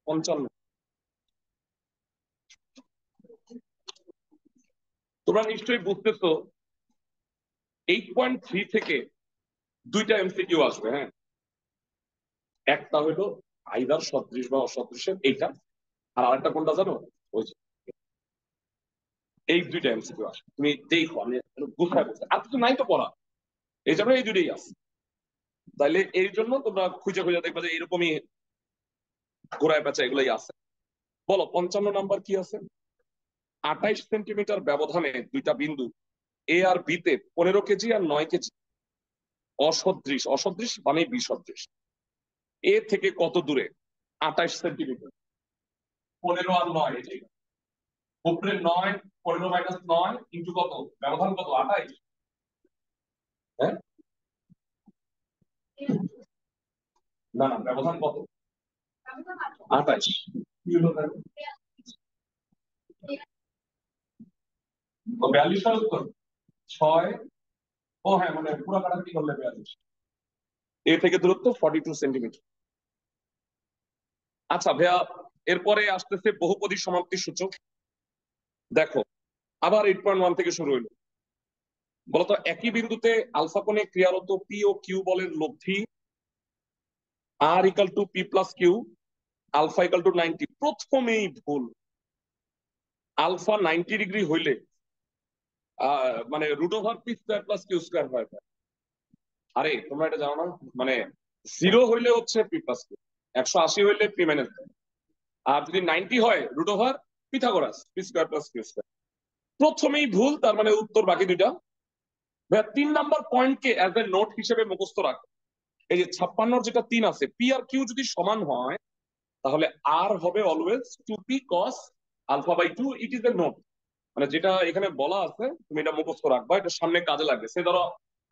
55। তোমরা নিশ্চয়ই বুঝতেছো 8.3 থেকে দুইটা এমসিকিউ আসবে, হ্যাঁ। একটা হলো আইদার সদৃশ বা অসদৃশের এইটা, আর আরেকটা কোনটা জানো, ওই যে এই দুইটা এমসিকিউ আসবে। তুমি দেখো, আমি গুছায় বলছি, আর কিছু নাই তো পড়া, এই জন্য এই দুইটাই আছে। তাইলে এই জন্য তোমরা খুঁজে খুঁজে দেখবে যে এরকমই ঘোরায় পেঁচা এগুলাই আছে। বলো 55 নাম্বার কি আছে? 28 সেন্টিমিটার ব্যবধানে দুইটা বিন্দু এ আর বি তে 15 কেজি আর 9 কেজি অসদৃশ, অসদৃশ মানে বিসদৃশ, এ থেকে কত দূরে? 28 সেন্টিমিটার, 15 আর 9, এই যে উপরে 9, 15 মাইনাস 9 ইন্টু কত, ব্যবধান কত, 28। হ্যাঁ না না, ব্যবধান কত, 28। কি হলো তাহলে? তো 42 এর উত্তর 6। ও হ্যাঁ, মানে পুরো কাটাকাটি করলে 42। এ থেকে দূরত্ব 42 সেন্টিমিটার। আচ্ছা ভাইয়া, এরপরে আসতেছে বহুপদী সমাপ্তি সূচক। দেখো আবার 8.1 থেকে শুরু হইলো। বলতো একই বিন্দুতে আলফা কোণে ক্রিয়ারত পি ও কিউ বলের লব্ধি R equal to P plus Q, alpha equal to 90। প্রথমেই ভুল। আলফা 90 ডিগ্রি হইলে মানে root over P square plus Q square হয়। আরে তোমরা এটা জানো না, মানে 0 হইলে হচ্ছে পি প্লাস কিউ, 180 হইলে পি মাইনাস, আর যদি 90 হয় root over Pythagoras P square plus Q square. প্রথমেই ভুল, তার মানে উত্তর বাকি দুইটা। ভাইয়া 3 নাম্বার পয়েন্টকে অ্যাজ এ নোট হিসেবে মুখস্থ রাখো। এই যে 56 যেটা 3 আছে, পি আর কিউ যদি সমান হয় তাহলে আর হবে always 2p cos alpha by 2, it is a note. মানে যেটা এখানে বলা আছে তুমি এটা মুখস্থ রাখবা, এটা সামনে কাজে লাগবে। সে ধরো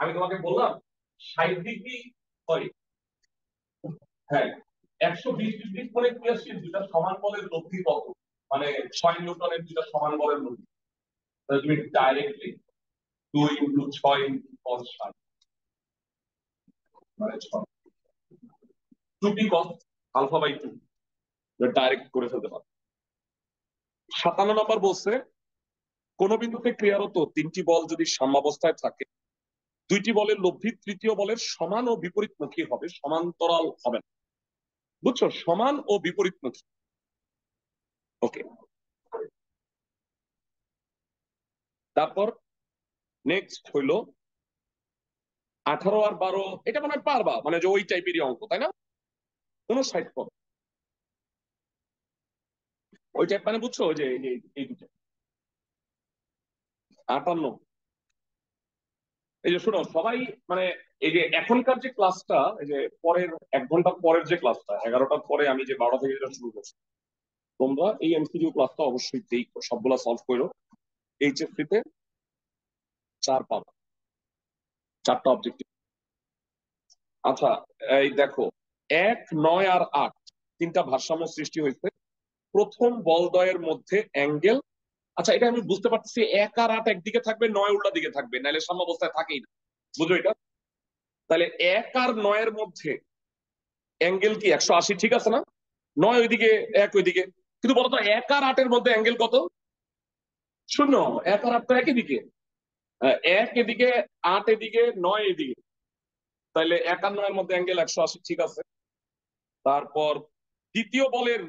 আমি তোমাকে বললাম 60 ডিগ্রি, সরি হ্যাঁ 120 ডিগ্রি করে ক্রিয়াশীল দুটা সমান বলের লব্ধি কত, মানে 6 নিউটনের দুটা সমান বলের লব্ধি। তাহলে তুমি ডাইরেক্টলি 2 ইন্টু 6 ইন্টু cos 60 মানে 6, 2p cos alpha by 2, direct করে ফেলতে পারো। 57 নম্বর বলছে কোন বিন্দুতে ক্রিয়ারত 3টি বল যদি সাম্যাবস্থায় থাকে, 2টি বলের লব্ধি তৃতীয় বলের সমান ও বিপরীতমুখী হবে, সমান্তরাল হবে না। বুঝছো, সমান ও বিপরীতমুখী। ওকে, তারপর নেক্সট হইলো 18 আর 12, এটা মনে হয় পারবা, মানে যে ওই টাইপেরই অঙ্ক তাই না? 59 পদ, ওই টাইপ মানে বুঝছো, ওই যে এই দুটো। 58, এই যে শোনো সবাই, মানে এই যে এখনকার যে ক্লাসটা, এই যে পরের 1 ঘন্টা পরের যে ক্লাসটা 11টার পরে আমি যে 12টা থেকে যেটা শুরু করছি, তোমরা এই এমসিকিউ ক্লাসটা অবশ্যই দেখো, সবগুলা সলভ করো। এইচএসসি তে 4 পাবা, 4টা অবজেক্টিভ। আচ্ছা এই দেখো 1, 9 আর 8 তিনটা ভারসাম্য সৃষ্টি হয়েছে প্রথম বলদ্বয়ের মধ্যে অ্যাঙ্গেল। আচ্ছা এটা আমি বুঝতে পারতেছি, 1 আর 8 একদিকে থাকবে, 9 উল্টা দিকে থাকবে, নাহলে সাম্যাবস্থায় থাকেই না, বুঝো এটা? তাহলে 1 আর 9 এর মধ্যে অ্যাঙ্গেল কি 180, ঠিক আছে না? 9 ওইদিকে 1 ওইদিকে, কিন্তু বলতো 1 আর 8 এর মধ্যে অ্যাঙ্গেল কত? 0। 1 আর 8 তো একই দিকে, এক এদিকে, 8 এদিকে, 9 এদিকে, তাহলে 1 আর 9 এর মধ্যে অ্যাঙ্গেল 180, ঠিক আছে। তারপর দ্বিতীয় বলের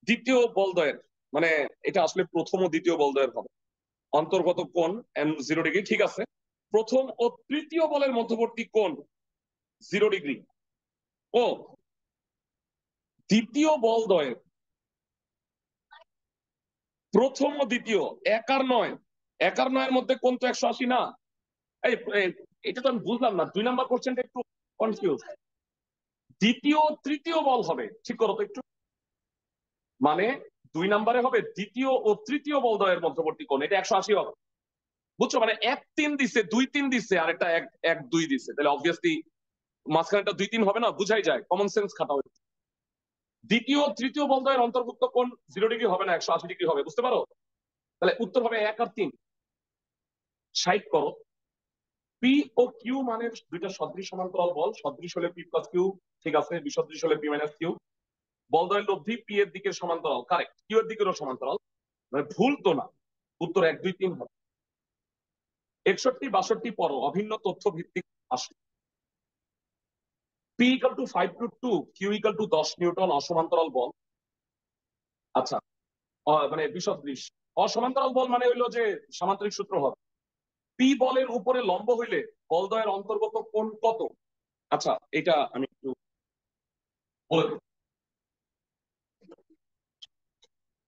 দ্বিতীয় বলদ্বয়ের, মানে এটা আসলে প্রথম ও দ্বিতীয় বলদ্বয়ের হবে, অন্তর্গত কোণ 0 ডিগ্রি, ঠিক আছে। প্রথম ও তৃতীয় বলের মধ্যবর্তী কোণ 0 ডিগ্রি। ও দ্বিতীয় বলদ্বয়ের প্রথম ও দ্বিতীয় 1 আর 9, 1 আর 9 এর মধ্যে কোণ তো 180 না। এই এটা তো আমি বুঝলাম না, 2 নাম্বার কোশ্চেনটা একটু কনফিউজ। দ্বিতীয় তৃতীয় বল হবে, ঠিক করো তো একটু। মানে 2 নম্বরে হবে দ্বিতীয় ও তৃতীয় বলদ্বয়ের মধ্যবর্তী কোণ, এটা 180 হবে, বুঝছো? মানে 1 3 দিচ্ছে, 2 3 দিচ্ছে, আর একটা 1 1 2 দিচ্ছে, তাহলে অবভিয়াসলি মাঝখানেটা 2 3 হবে না, বুঝাই যায়, কমন সেন্স খাটা হবে। দ্বিতীয় তৃতীয় বলদ্বয়ের অন্তর্ভুক্ত কোণ 0 ডিগ্রি হবে না, 180 ডিগ্রি হবে, বুঝতে পারো? তাহলে উত্তর হবে 1 আর 3। 60 করো। পি ও কিউ মানে দুইটা সদৃশ সমান্তরাল বল, সদৃশ হলে পি প্লাস কিউ, ঠিক আছে, বিসদৃশ হলে পি মাইনাস কিউ। বলদ্বয়ের লব্ধি পি এর দিকের সমান্তরাল, কারেক্ট, কিউ এর দিকেরও সমান্তরাল, মানে ভুল তো না। উত্তর 1 2 3 হবে। 61 62 পড়ো, অভিন্ন তথ্য ভিত্তিক আসে। P equal to 5 √2, Q equal to 10 newton, অসমান্তরাল বল। আচ্ছা, মানে বিসদৃশ। অসমান্তরাল বল মানে হইলো যে সামান্তরিক সূত্র হবে। পি বলের উপরে লম্ব হইলে বলদ্বয়ের অন্তর্গত কোণ কত? আচ্ছা, এটা আমি একটু বলে দিই।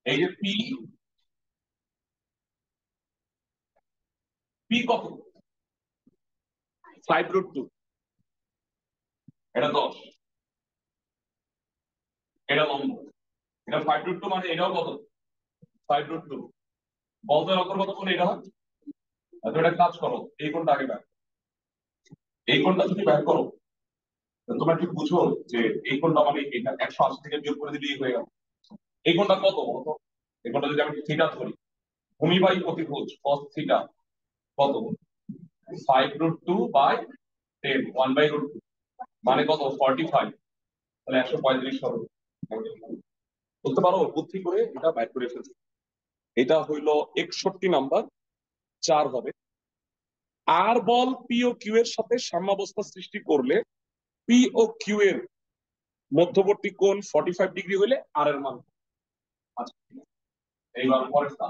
এই যে পি, পি কত? 5 √2, এটা 10, এটা লম্ব, এটা 5 √2, মানে এটাও কত? 5 √2। বলদ্বয়ের অন্তর্গত কোণ এটা হয়। তো এটা কাজ করো, এই কোণটা আগে বের, এই কোণটা যদি বের করো, তোমরা কি বুঝো যে এই কোণটা মানে এটা 180 থেকে বিয়োগ করে দিলেই হয়ে গেল। এই কোণটা কত বলতো? এই কোণটা যদি আমি থিটা ধরি, ভূমি বাই প্রতিভুজ cos থিটা কত? 5 √2/10, 1/√2, মানে কত? 45, তাহলে 135 হবে। বুঝতে পারো, বুদ্ধি করে এটা বাইর করে ফেলছি। এটা হইলো 61 নাম্বার, 4 হবে। আর বল পি ও কিউ এর সাথে সাম্যাবস্থা সৃষ্টি করলে পি ও কিউ এর মধ্যবর্তী কোণ 45 ডিগ্রি হলে আর এর মান। আচ্ছা, এইবার পরের টা,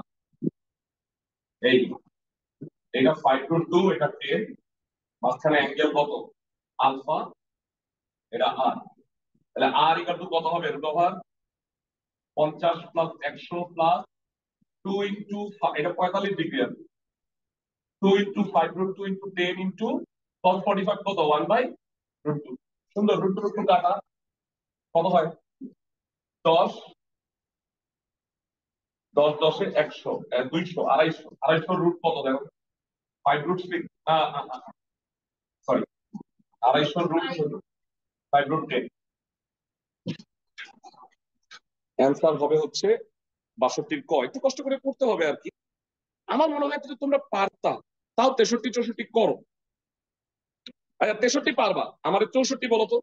এই এটা 5 √2, এটা 10, মাঝখানে অ্যাঙ্গেল কত? আলফা, এটা আর, তাহলে আর ইকাল টু কত হবে? √50 + 100 + 2 ইন্টু, এটা 45 ডিগ্রি আছে, 2 ইন্টু 5 √2 ইন্টু 10 ইন্টু cos 45 কত? 1/√2। সুন্দর, √2 কাটা, কত হয়? 10, 10 10 এ 100, 200, 250, 250 রুট কত দেখো? 5 √6, সরি, 250 রুট 5 √10। অ্যান্সার হবে হচ্ছে 62 ক। একটু কষ্ট করে করতে হবে আর কি। আমার মনে হয় যদি তোমরা পারতা, তাও 63 64 করো। আচ্ছা, 63 পারবা, আমাদের 64 বলো তো।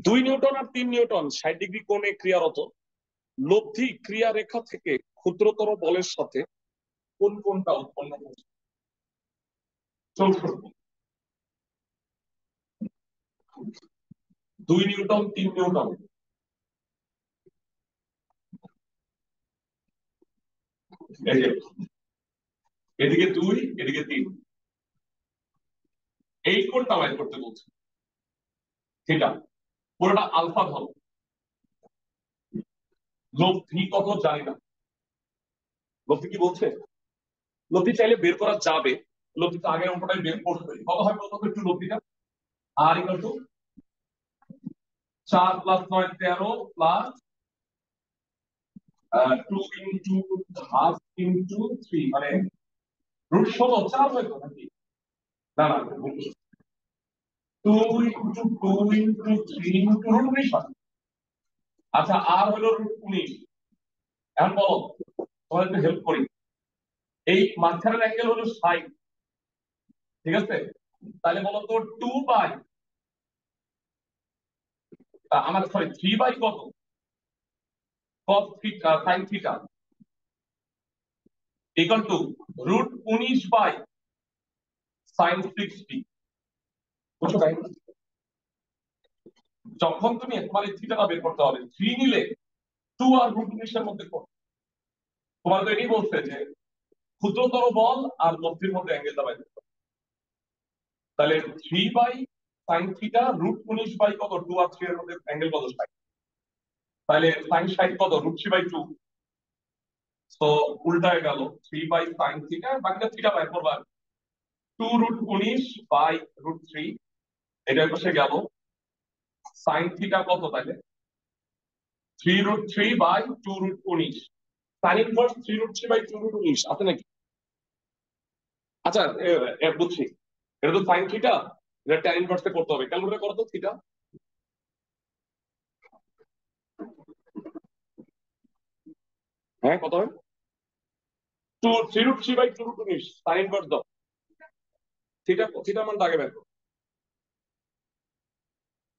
2 নিউটন আর 3 নিউটন 60 ডিগ্রি কোণে ক্রিয়ারত, লব্ধি ক্রিয়া রেখা থেকে ক্ষুদ্রতর বলের সাথে কোন কোণটা উৎপন্ন করছে? 64। 2 নিউটন 3 নিউটন, এই যে এদিকে 2 এদিকে 3, এই কোণটা বাইর করতে বলছে, থিটা, পুরোটা আলফা ধরো। লব্ধি কত জানি না, লব্ধি কি বলছে? লব্ধি চাইলে বের করা যাবে, লব্ধি তো আগের অঙ্কটাই বের করতে, কত হয় বলতো একটু লব্ধিটা? R equal to 4 + 9 13 plus 2 into half into 3, মানে √16, 4 হয়তো নাকি? না না, 2 ইন্টু 2 ইন্টু 3 ইন্টু √19 হয়। আচ্ছা, আর হলো √19। এখন বলো, তোমার একটু হেল্প করি। এই মাঝখানের অ্যাঙ্গেল হলো 60, ঠিক আছে? তাহলে বলো তো 2 বাই, আমার সরি 3 বাই কত? cos theta sin theta, equal to √19/sin60। বুঝছো তাই না? যখন তুমি তোমার এই থিটাটা বের করতে হবে, 3 নিলে 2 আর √19 এর মধ্যে কোণ। তোমার তো এটাই বলছে যে ক্ষুদ্রতর বল আর লব্ধির মধ্যে অ্যাঙ্গেলটা বাইর করতে হবে। তাহলে 3/sin θ √19 কত, 2 আর 3 এর মধ্যে অ্যাঙ্গেল কত, 60। তাহলে sin 60 কত, √3/2। তো উল্টায় গেল, 3/sin θ, বাকিটা থিটা বাইর করবা, 2√19/√3। এটা বসে গেল sin θ কত, তাহলে 3√3/2√19। সাইন ইনভার্স 3√3/2√19 আছে নাকি? আচ্ছা, বুঝছি, এটা তো sin θ, এটা tan ইনভার্সে করতে হবে। ক্যালকুলেট করো তো থিটা। হ্যাঁ, কত হয়? 3√3/2√19 সাইন ইনভার্স দাও। থিটা মানটা আগে বের করো,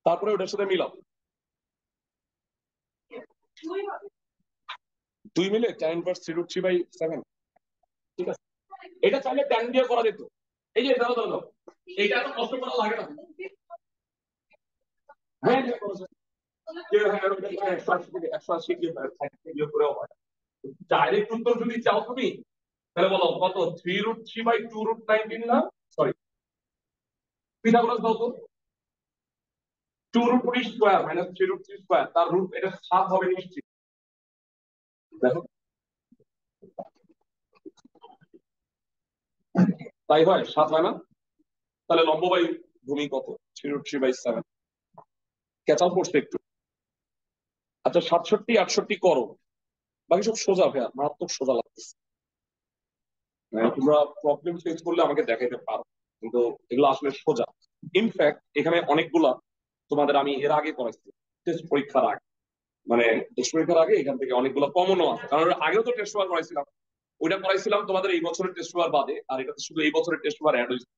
তারপরে ওটার সাথে মিলাও। 2 মিলে tan ইনভার্স 3√3/7। ঠিক আছে, এটা চাইলে tan দিয়ে করা যেত। এই যে দাও দাও দাও, এইটা এত কষ্ট করা লাগে না। হ্যাঁ হ্যাঁ, করা যায়। হ্যাঁ, 180 দিয়ে 60 দিয়ে করেও হয়। ডাইরেক্ট উত্তর যদি চাও তুমি, তাহলে বলো কত, 3√3/2√19 না, সরি, পিথাগোরাস দাও তো। 2√20 স্কয়ার মাইনাস 3√3 স্কয়ার, তার রুট এটা 7 হবে নিশ্চিত। দেখো, তাই হয়, 7 হয় না? তাহলে লম্ব বাই ভূমি কত, 3√3/7। ক্যাচাও করছে একটু। আচ্ছা, 67 68 করো, বাকি সব সোজা ভাইয়া, মারাত্মক সোজা লাগতেছে। তোমরা প্রবলেম ফেস করলে আমাকে দেখাইতে পারো, কিন্তু এগুলো আসলে সোজা। ইনফ্যাক্ট এখানে অনেকগুলা তোমাদের আমি এর আগে করাইছি, টেস্ট পরীক্ষার আগে। মানে টেস্ট পরীক্ষার আগে এখান থেকে অনেকগুলো কমনও আছে, কারণ আগেও তো টেস্ট পেপার করাইছিলাম। ওইটা করাইছিলাম তোমাদের এই বছরের টেস্ট পেপার বাদে, আর এটা শুধু এই বছরের টেস্ট পেপার অ্যাড হয়েছে।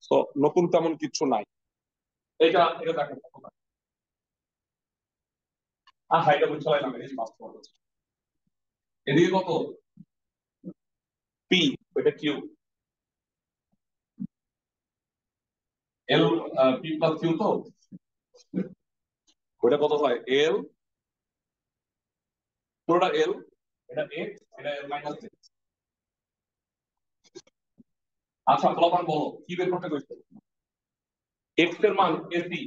তো নতুন তেমন কিছু নাই। এটা এটা দেখেন, এটা বুঝতে পারলাম, এই যে মাস্টার এদিকে কত, পি, ওইটা কিউ, এল, পি প্লাস কিউ তো, ওইটা কত হয়, এল, পুরোটা এল, এটা এক্স, এটা এল মাইনাস এক্স। আচ্ছা, ফলাফল বলো কি বের করতে কইছে। এক্স এর মান এসি,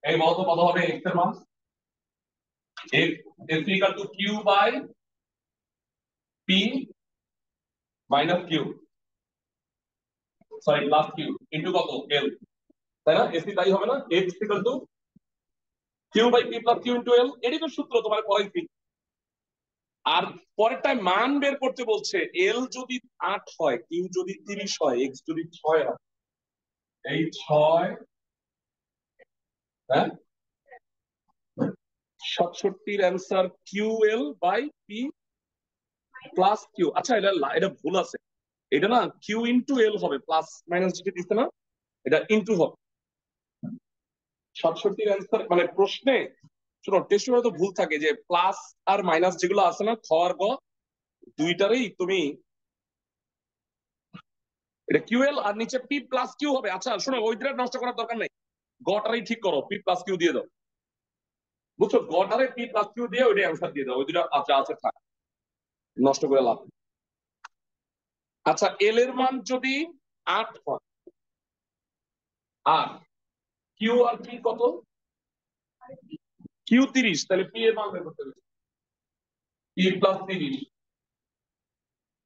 এই বলো তো কত হবে এক্স এর মান। AC equal to Q by P minus Q, sorry plus Q, into কত, এল। তাই না? এসি তাই হবে না, X equal to Q by P plus Q into L. এটাই তো সূত্র, তোমার পড়াইছি। আর পরেরটায় মান বের করতে বলছে, এল যদি 8 হয়, কিউ যদি 30 হয়, এক্স যদি 6 হয়। এই 6, হ্যাঁ, 67 answer Q L by P plus Q. আচ্ছা, এটা ভুল আছে। এটা না কিউ ইন্টু এল হবে, প্লাস মাইনাস যেটা দিচ্ছে না, এটা ইন্টু হবে। 67 অ্যান্সার মানে প্রশ্নে, শোনো, টেস্ট তো ভুল থাকে যে প্লাস আর মাইনাস যেগুলো আছে না, খ আর গ দুইটারই তুমি, এটা কিউএল আর নিচে পি প্লাস কিউ হবে। আচ্ছা শোনো, ওই দুটা নষ্ট করার দরকার নেই, গটারই ঠিক করো, পি প্লাস কিউ দিয়ে দাও। বুঝছো, গটারে পি প্লাস কিউ দিয়ে ওইটা অ্যান্সার দিয়ে দাও, ওই দুটা আচ্ছা আছে থাক, নষ্ট করে লাভ। আচ্ছা, এল এর মান যদি 8 হয়, আর কিউ আর পি কত, কিউ 30, তাহলে পি এর মান বের করতে হবে, পি প্লাস 30।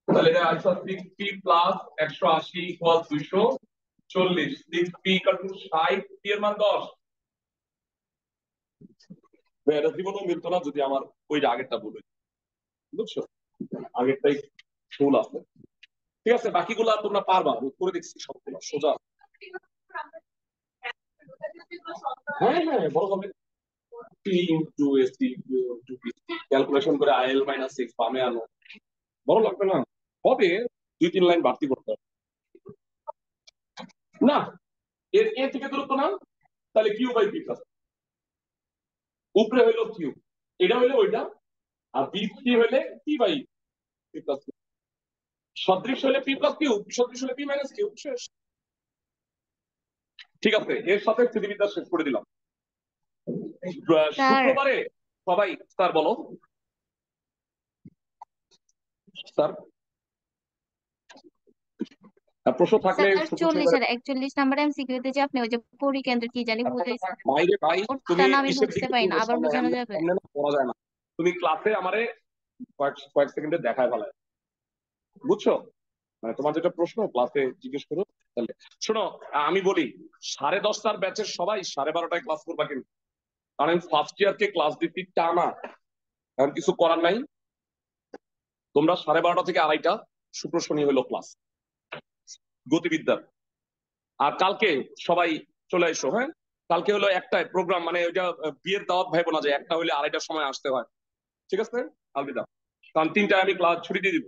তাহলে এটা 6 P plus 180 equal 240। 6 P equal two 60, P এর মান 10। এটা জীবনেও মিলতো না যদি আমার ওই আগেরটা বলে, বুঝছো, আগেরটাই ভুল আছে। ঠিক আছে, বাকিগুলো তোমরা পারবা, আমি করে দেখছি সবগুলো সোজা। হ্যাঁ হ্যাঁ, বড় হবে, P into AC into P, calculation করে আইএল মাইনাস 6 বামে আনো, বড় লাগবে না, হবে 2-3 লাইন বাড়তি করতে হবে। না, এর এ থেকে দূরত্ব না, তাহলে কিউ বাই পি প্লাস, উপরে হইলো কিউ, এটা হইলো ওইটা, আর বি সি হইলে পি বাই পি প্লাস। সদৃশ হলে পি প্লাস কিউব, সদৃশ হলে পি মাইনাস কিউব, শেষ। ঠিক আছে, এর সাথে স্থিতিবিদ্যা শেষ করে দিলাম। স্যার শুক্রবারে সবাই স্যার বলো। স্যার প্রশ্ন থাকলে স্যার শুক্রবারে 40 আর 41 নাম্বার এমসিকিউ তে যে আপনি ওই যে পরিকেন্দ্র কি জানি বুঝাইছেন, বাইরে ভাই, তুমি ওটা না আমি কিসের বুঝতে দিকে পারি না, পড়বে? আবার সামনে বোঝানো এমনি যাবে? সামনে না পড়া যায় না। তুমি ক্লাসে আমারে কয়েক কয়েক সেকেন্ডে দেখায় ফেলায়, বুঝছো? মানে তোমার যেটা প্রশ্ন ক্লাসে জিজ্ঞেস করো। তাহলে শোনো, আমি বলি 10:30টার ব্যাচের সবাই 12:30টায় ক্লাস করবা কিন্তু, কারণ আমি ফার্স্ট ইয়ারকে ক্লাস দিচ্ছি টানা, এখন কিছু করার নাই। তোমরা 12:30 থেকে 2:30 শুক্র শনি হলো ক্লাস গতিবিদ্যার। আর কালকে সবাই চলে এসো, হ্যাঁ? কালকে হলো একটাই প্রোগ্রাম, মানে ওইটা বিয়ের দাওয়াত ভাইবো না যে একটা হলে 2:30টার সময় আসতে হয়। ঠিক আছে, আলবিদা। কারণ 3টায় আমি ক্লাস ছুটি দিয়ে দিব।